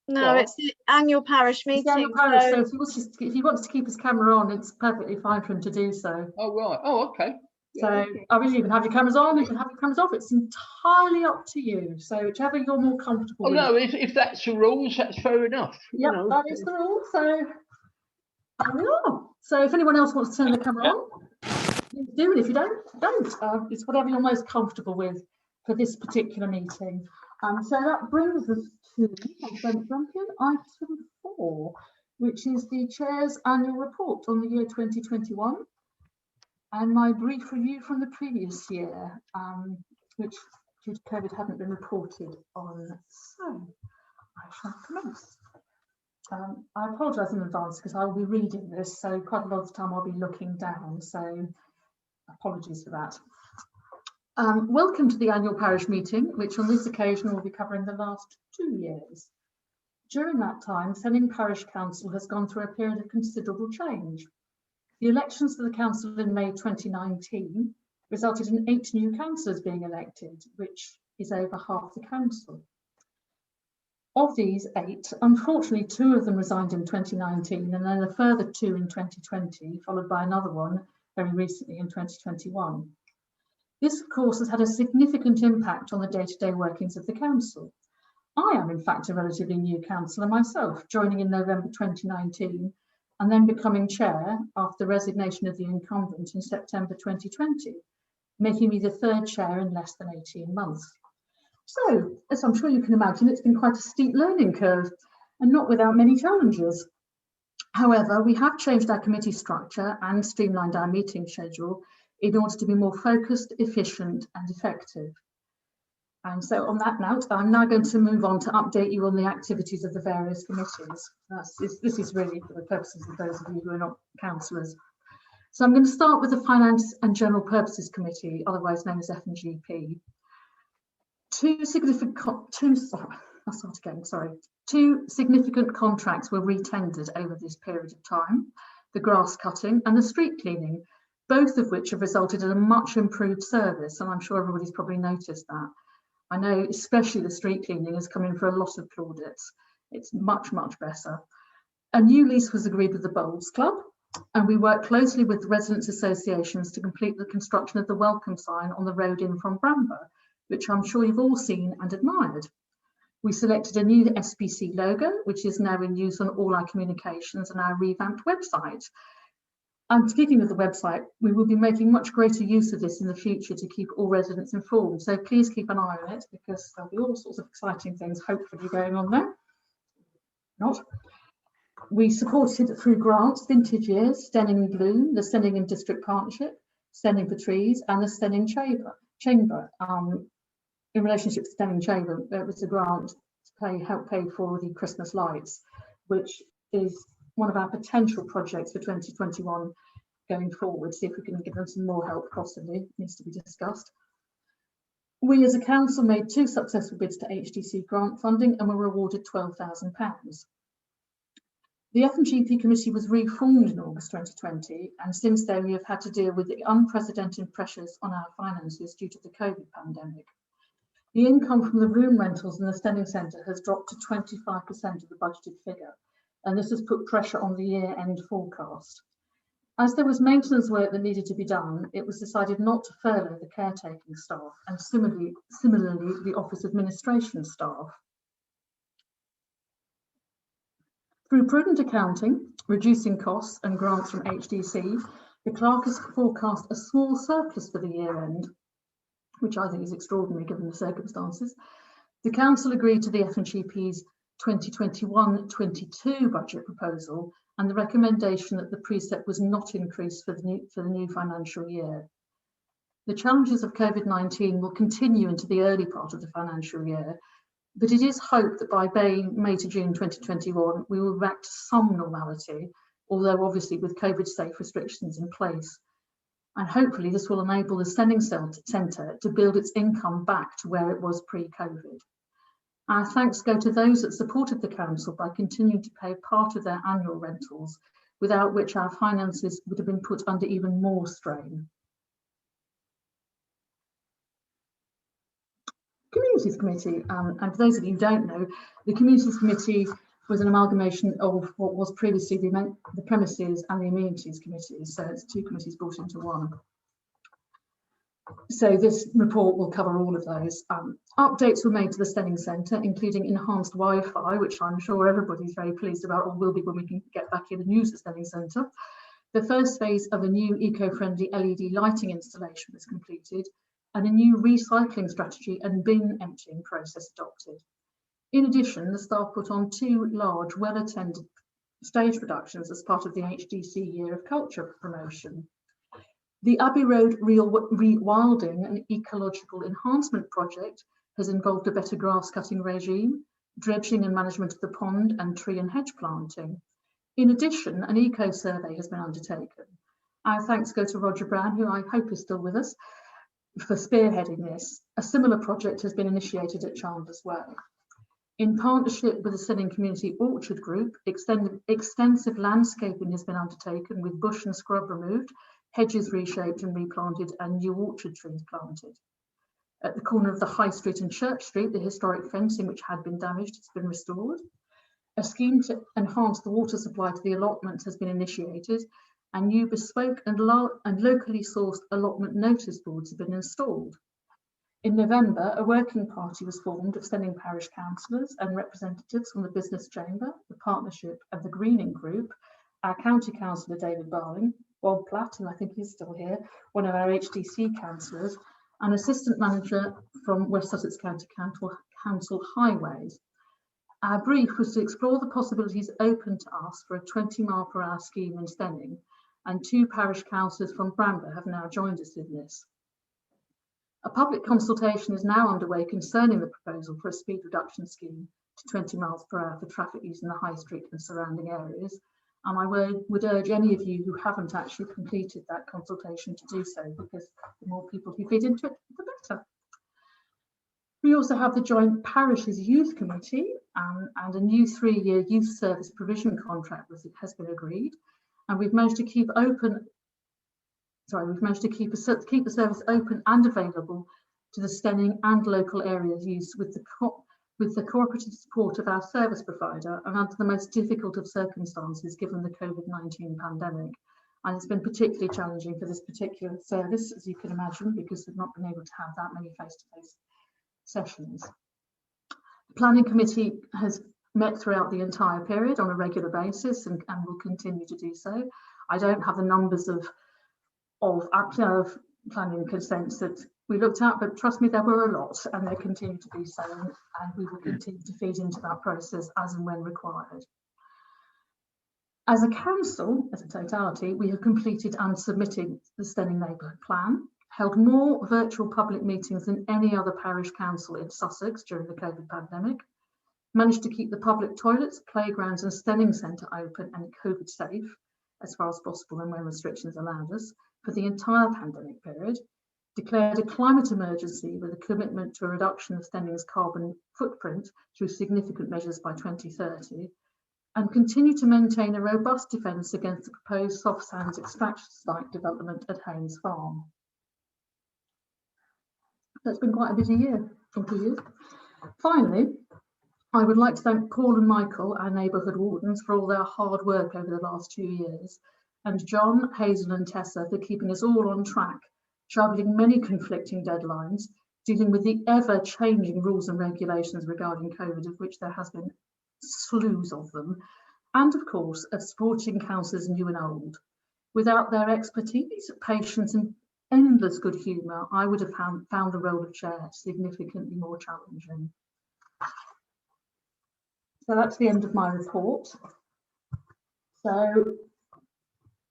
No, it's the annual parish meeting. It's the annual parish, so if he wants to keep his camera on, it's perfectly fine for him to do so. Oh, right. Oh, okay. So I mean, you can have your cameras on, you can have your cameras off. It's entirely up to you. So whichever you're more comfortable with. No, if that's the rules, that's fair enough. Yep, that is the rule. So there we are. So if anyone else wants to turn the camera on, please do it. If you don't, don't. It's whatever you're most comfortable with for this particular meeting. So that brings us to Rampion item 4, which is the Chair's annual report on the year 2021. And my brief review from the previous year, which due to COVID hadn't been reported on. So I shall commence. I apologise in advance because I will be reading this, so quite a lot of the time I'll be looking down, so apologies for that. Welcome to the annual parish meeting, which on this occasion will be covering the last 2 years. During that time, Steyning Parish Council has gone through a period of considerable change. The elections for the council in May 2019 resulted in 8 new councillors being elected, which is over half the council. Of these 8, unfortunately 2 of them resigned in 2019 and then a further 2 in 2020, followed by another one very recently in 2021. This, of course, has had a significant impact on the day-to-day workings of the council. I am, in fact, a relatively new councillor myself, joining in November 2019 and then becoming chair after the resignation of the incumbent in September 2020, making me the 3rd chair in less than 18 months. So, as I'm sure you can imagine, it's been quite a steep learning curve and not without many challenges. However, we have changed our committee structure and streamlined our meeting schedule in order to be more focused, efficient and effective. And so on that note, I'm now going to move on to update you on the activities of the various committees. This is really for the purposes of those of you who are not councillors. So I'm going to start with the Finance and General Purposes Committee, otherwise known as F&GP. Two significant contracts were re-tendered over this period of time, the grass cutting and the street cleaning, both of which have resulted in a much improved service, and I'm sure everybody's probably noticed that. I know especially the street cleaning has come in for a lot of plaudits. It's much, much better. A new lease was agreed with the Bowls Club, and we work closely with the residents' associations to complete the construction of the welcome sign on the road in from Bramber, which I'm sure you've all seen and admired. We selected a new SPC logo, which is now in use on all our communications and our revamped website. And speaking of the website, we will be making much greater use of this in the future to keep all residents informed. So please keep an eye on it, because there'll be all sorts of exciting things hopefully going on there. Not. We supported through grants, Vintage Years, Steyning in Bloom, the Steyning and District Partnership, Steyning for Trees, and the Steyning Chamber. In relationship to Steyning Chamber, there was a grant to help pay for the Christmas lights, which is one of our potential projects for 2021 going forward. See if we can give them some more help, possibly. It needs to be discussed. We as a council made 2 successful bids to HDC grant funding and were awarded £12,000. The F&GP committee was reformed in August 2020, and since then we have had to deal with the unprecedented pressures on our finances due to the COVID pandemic. The income from the room rentals in the Steyning Centre has dropped to 25% of the budgeted figure, and this has put pressure on the year-end forecast. As there was maintenance work that needed to be done, it was decided not to furlough the caretaking staff and similarly the office administration staff. Through prudent accounting, reducing costs and grants from HDC, the clerk has forecast a small surplus for the year end, which I think is extraordinary given the circumstances. The council agreed to the F&GP's 2021-22 budget proposal and the recommendation that the precept was not increased for the new financial year. The challenges of COVID-19 will continue into the early part of the financial year, but it is hoped that by May to June 2021, we will be back to some normality, although obviously with COVID-safe restrictions in place. And hopefully this will enable the Steyning Centre to build its income back to where it was pre-COVID. Our thanks go to those that supported the council by continuing to pay part of their annual rentals, without which our finances would have been put under even more strain. Communities Committee, and for those of you who don't know, the Communities Committee was an amalgamation of what was previously the Premises and the Amenities Committees, so it's 2 committees brought into one. So this report will cover all of those. Updates were made to the Steyning Centre, including enhanced Wi-Fi, which I'm sure everybody's very pleased about, or will be when we can get back in and use the Steyning Centre. The first phase of a new eco-friendly LED lighting installation was completed, and a new recycling strategy and bin emptying process adopted. In addition, the staff put on 2 large, well-attended stage productions as part of the HDC Year of Culture promotion. The Abbey Road rewilding and ecological enhancement project has involved a better grass cutting regime, dredging and management of the pond, and tree and hedge planting. In addition, an eco survey has been undertaken. Our thanks go to Roger Brown, who I hope is still with us, for spearheading this. A similar project has been initiated at Chandler's Well. In partnership with the Steyning Community Orchard Group, extensive landscaping has been undertaken with bush and scrub removed, hedges reshaped and replanted, and new orchard trees planted. At the corner of the High Street and Church Street, the historic fencing which had been damaged has been restored. A scheme to enhance the water supply to the allotment has been initiated, and new bespoke and locally sourced allotment notice boards have been installed. In November, a working party was formed of Steyning Parish councillors and representatives from the Business Chamber, the Partnership and the Greening Group, our County Councillor David Barling, Bob Platt, and I think he's still here, one of our HDC councillors, and Assistant Manager from West Sussex County Council Highways. Our brief was to explore the possibilities open to us for a 20-mile-per-hour scheme in Steyning, and 2 parish councillors from Bramber have now joined us in this. A public consultation is now underway concerning the proposal for a speed reduction scheme to 20 miles per hour for traffic using the High Street and surrounding areas. And I would urge any of you who haven't actually completed that consultation to do so, because the more people who feed into it, the better. We also have the Joint Parishes Youth Committee and a new 3-year youth service provision contract has been agreed. And we've managed to keep the service open and available to the Steyning and local areas used with the cooperative support of our service provider and under the most difficult of circumstances given the COVID-19 pandemic. And it's been particularly challenging for this particular service, as you can imagine, because we've not been able to have that many face-to-face sessions. The planning committee has met throughout the entire period on a regular basis and will continue to do so. I don't have the numbers of planning consents that we looked at, but trust me, there were a lot, and they continue to be so, and we will continue to feed into that process as and when required. As a council, as a totality, we have completed and submitted the Steyning Neighbourhood Plan, held more virtual public meetings than any other parish council in Sussex during the COVID pandemic, managed to keep the public toilets, playgrounds and Steyning Centre open and COVID safe as far as possible and when restrictions allowed us for the entire pandemic period, declared a climate emergency with a commitment to a reduction of Steyning's carbon footprint through significant measures by 2030, and continue to maintain a robust defence against the proposed soft sands extraction site development at Haynes Farm. So it's been quite a busy year, 20 years. Finally, I would like to thank Paul and Michael, our neighbourhood wardens, for all their hard work over the last 2 years, and John, Hazel and Tessa for keeping us all on track, juggling many conflicting deadlines, dealing with the ever-changing rules and regulations regarding COVID, of which there has been slews of them, and of course of supporting councillors new and old. Without their expertise, patience and endless good humour, I would have found the role of chair significantly more challenging. So that's the end of my report. So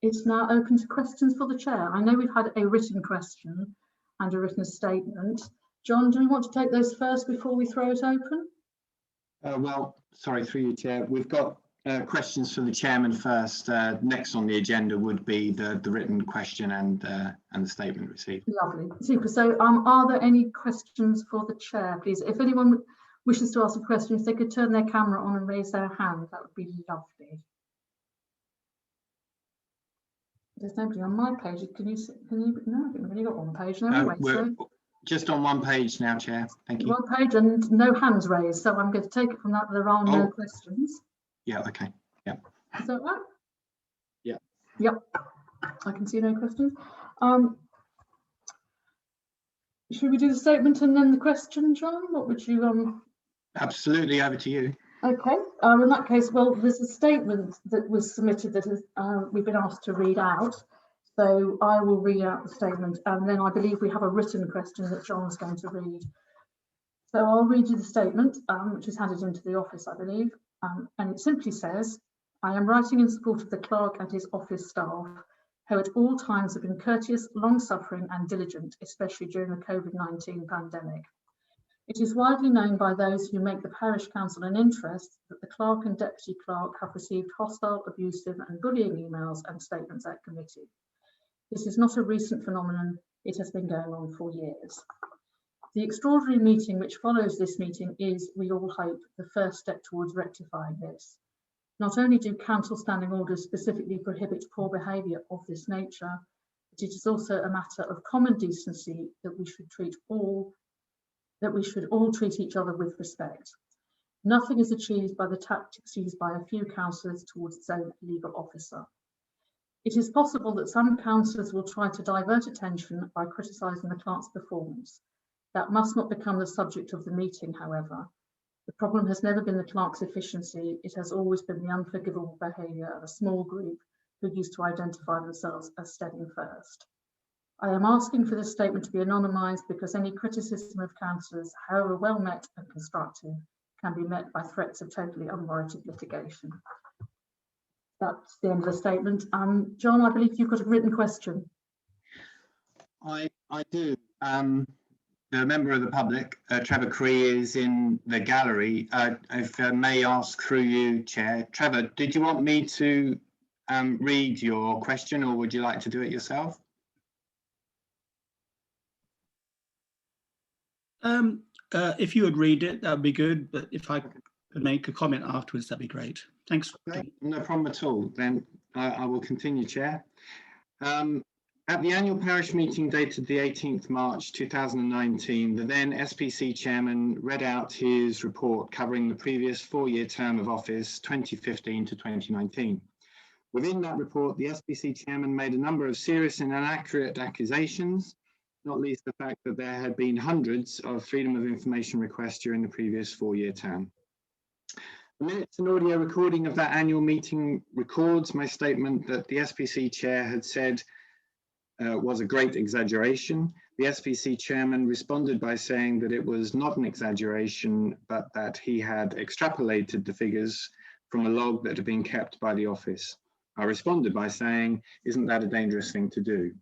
it's now open to questions for the chair. I know we've had a written question and a written statement. John, do you want to take those first before we throw it open? Well, sorry, through you, Chair. We've got questions from the chairman first. Next on the agenda would be the written question and the statement received. Lovely, super. So are there any questions for the chair, please? If anyone wishes to ask a question, if they could turn their camera on and raise their hand, that would be lovely. There's nobody on my page. Can you no, I've only got one page now anyway. We're just on one page now, Chair. Thank you. One page and no hands raised. So I'm going to take it from that there are no questions. Yeah, okay. Yeah. Is that right? Yeah. Yep. I can see no questions. Should we do the statement and then the question, John? What would you Absolutely, over to you. Okay, in that case, well, there's a statement that was submitted that has, we've been asked to read out. So I will read out the statement, and then I believe we have a written question that John's going to read. So I'll read you the statement, which is handed into the office, I believe, and it simply says, I am writing in support of the clerk and his office staff, who at all times have been courteous, long-suffering and diligent, especially during the COVID-19 pandemic. It is widely known by those who make the parish council an interest that the clerk and deputy clerk have received hostile, abusive and bullying emails and statements at committee. This is not a recent phenomenon, it has been going on for years. The extraordinary meeting which follows this meeting is, we all hope, the first step towards rectifying this. Not only do council standing orders specifically prohibit poor behaviour of this nature, but it is also a matter of common decency that we should all treat each other with respect. Nothing is achieved by the tactics used by a few councillors towards its own legal officer. It is possible that some councillors will try to divert attention by criticising the clerk's performance. That must not become the subject of the meeting, however. The problem has never been the clerk's efficiency, it has always been the unforgivable behaviour of a small group who used to identify themselves as Steyning First. I am asking for this statement to be anonymised because any criticism of councillors, however well met and constructive, can be met by threats of totally unwarranted litigation. That's the end of the statement. John, I believe you've got a written question. I do. The member of the public, Trevor Cree, is in the gallery. If I may ask through you, Chair. Trevor, did you want me to read your question, or would you like to do it yourself? If you would read it, that would be good. But if I could make a comment afterwards, that'd be great. Thanks. Okay, no problem at all. Then I will continue, Chair. At the annual parish meeting dated the 18th March 2019, the then SPC chairman read out his report covering the previous four-year term of office 2015 to 2019. Within that report, the SPC chairman made a number of serious and inaccurate accusations, not least the fact that there had been hundreds of freedom of information requests during the previous four-year term. The minutes and audio recording of that annual meeting records my statement that the SPC chair had said was a great exaggeration. The SPC chairman responded by saying that it was not an exaggeration, but that he had extrapolated the figures from a log that had been kept by the office. I responded by saying, isn't that a dangerous thing to do?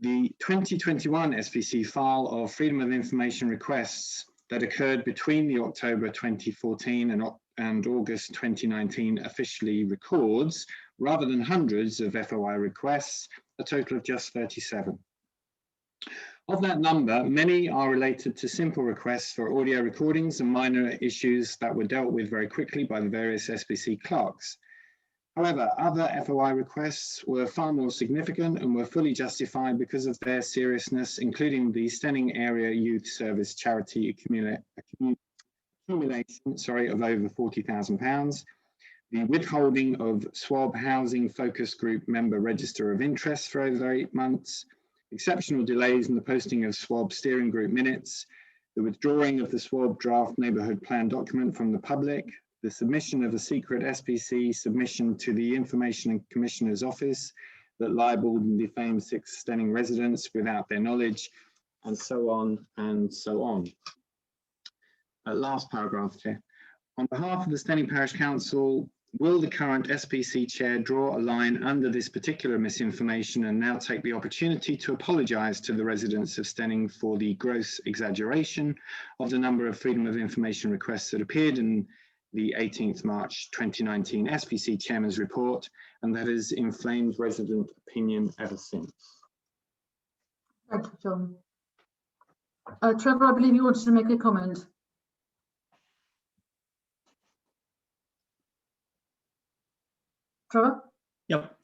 The 2021 SPC file of freedom of information requests that occurred between the October 2014 and August 2019 officially records, rather than hundreds of FOI requests, a total of just 37. Of that number, many are related to simple requests for audio recordings and minor issues that were dealt with very quickly by the various SPC clerks. However, other FOI requests were far more significant and were fully justified because of their seriousness, including the Steyning Area Youth Service charity accumulation of over £40,000, the withholding of SWAB Housing Focus Group member register of interest for over 8 months, exceptional delays in the posting of SWAB steering group minutes, the withdrawing of the SWAB draft neighbourhood plan document from the public, the submission of a secret SPC submission to the Information Commissioner's Office that libelled and defamed 6 Steyning residents without their knowledge, and so on and so on. Last paragraph, Chair. On behalf of the Steyning Parish Council, will the current SPC chair draw a line under this particular misinformation and now take the opportunity to apologise to the residents of Steyning for the gross exaggeration of the number of freedom of information requests that appeared in the 18th March 2019 SPC chairman's report, and that has inflamed resident opinion ever since? Thank you, John. Trevor, I believe you wanted to make a comment. Trevor? Yep.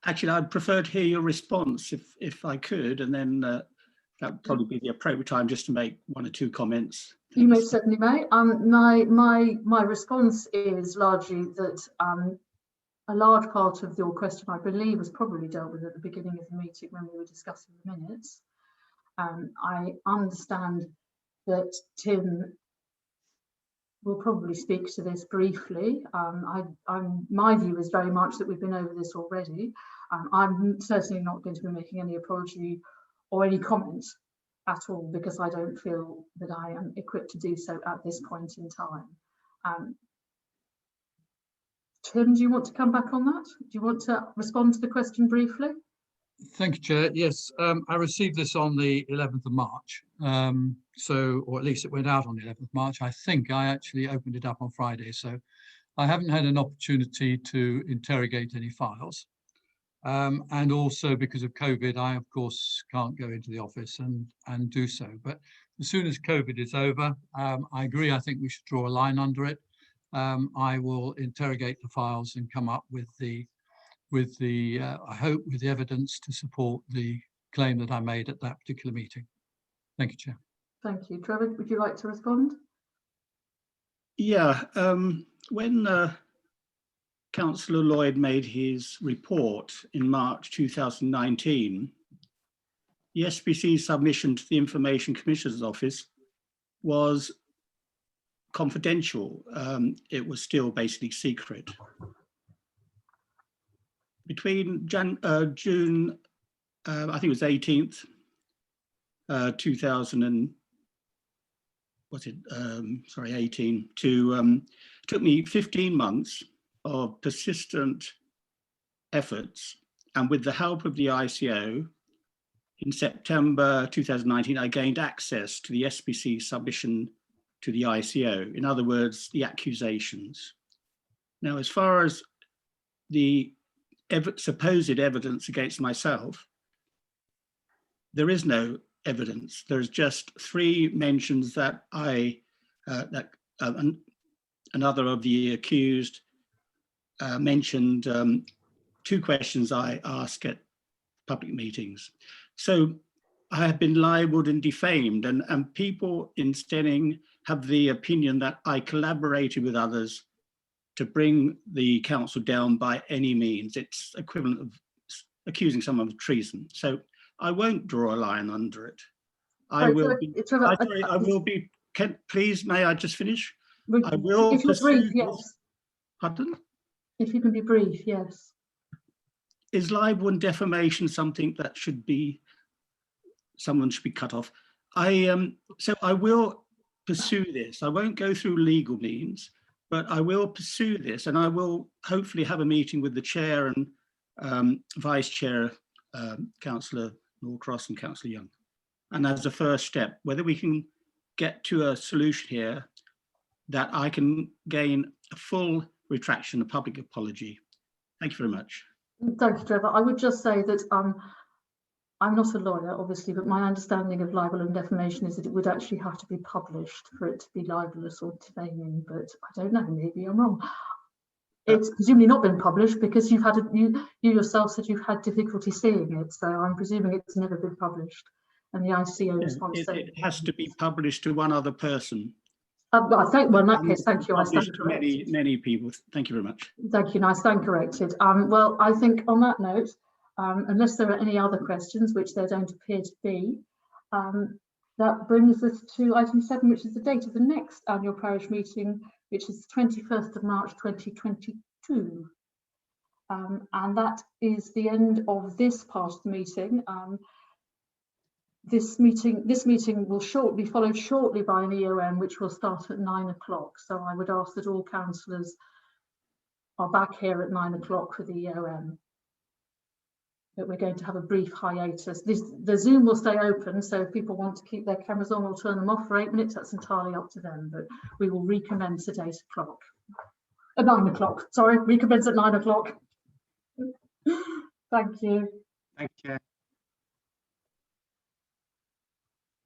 Actually, I'd prefer to hear your response if I could, and then that would probably be the appropriate time just to make 1 or 2 comments. You most certainly may. My response is largely that a large part of your question, I believe, was probably dealt with at the beginning of the meeting when we were discussing the minutes. I understand that Tim will probably speak to this briefly. My view is very much that we've been over this already. I'm certainly not going to be making any apology or any comments at all, because I don't feel that I am equipped to do so at this point in time. Tim, do you want to come back on that? Do you want to respond to the question briefly? Thank you, Chair. Yes, I received this on the 11th of March. Or at least it went out on the 11th of March. I think I actually opened it up on Friday. So I haven't had an opportunity to interrogate any files. And also because of COVID, I, of course, can't go into the office and do so. But as soon as COVID is over, I agree, I think we should draw a line under it. I will interrogate the files and come up with the I hope with the evidence to support the claim that I made at that particular meeting. Thank you, Chair. Thank you. Trevor, would you like to respond? Yeah, when Councillor Lloyd made his report in March 2019, the SPC submission to the Information Commissioner's Office was confidential. It was still basically secret. Between June, I think it was 18th, 18 to, took me 15 months of persistent efforts, and with the help of the ICO, in September 2019, I gained access to the SPC submission to the ICO. In other words, the accusations. Now, as far as the supposed evidence against myself, there is no evidence. There's just 3 mentions that another of the accused mentioned 2 questions I ask at public meetings. So I have been libeled and defamed, and people in Steyning have the opinion that I collaborated with others to bring the council down by any means. It's equivalent of accusing someone of treason. So I won't draw a line under it. I will be, please, may I just finish? I will if you're brief, yes. Pardon? If you can be brief, yes. Is libel and defamation something that should be, someone should be cut off? So I will pursue this. I won't go through legal means, but I will pursue this, and I will hopefully have a meeting with the chair and vice chair, Councillor Norcross and Councillor Young. And as a first step, whether we can get to a solution here that I can gain a full retraction, a public apology. Thank you very much. Thank you, Trevor. I would just say that I'm not a lawyer, obviously, but my understanding of libel and defamation is that it would actually have to be published for it to be libelous or defaming, but I don't know, maybe I'm wrong. It's presumably not been published because you've had you yourself said you've had difficulty seeing it, so I'm presuming it's never been published. And the ICO response it has to be published to one other person. I think, well, in that case, thank you. I stand corrected. Many people. Thank you very much. Thank you. I stand corrected. Well, I think on that note, unless there are any other questions, which there don't appear to be, that brings us to item 7, which is the date of the next annual parish meeting, which is 21st of March 2022. And that is the end of this part of the meeting. This meeting will be followed shortly by an EOM, which will start at 9 o'clock. So I would ask that all councillors are back here at 9 o'clock for the EOM. But we're going to have a brief hiatus. The Zoom will stay open, so if people want to keep their cameras on, we'll turn them off for 8 minutes. That's entirely up to them, but we will recommence at 8 o'clock. At 9 o'clock, sorry, recommence at 9 o'clock. Thank you. Thank you.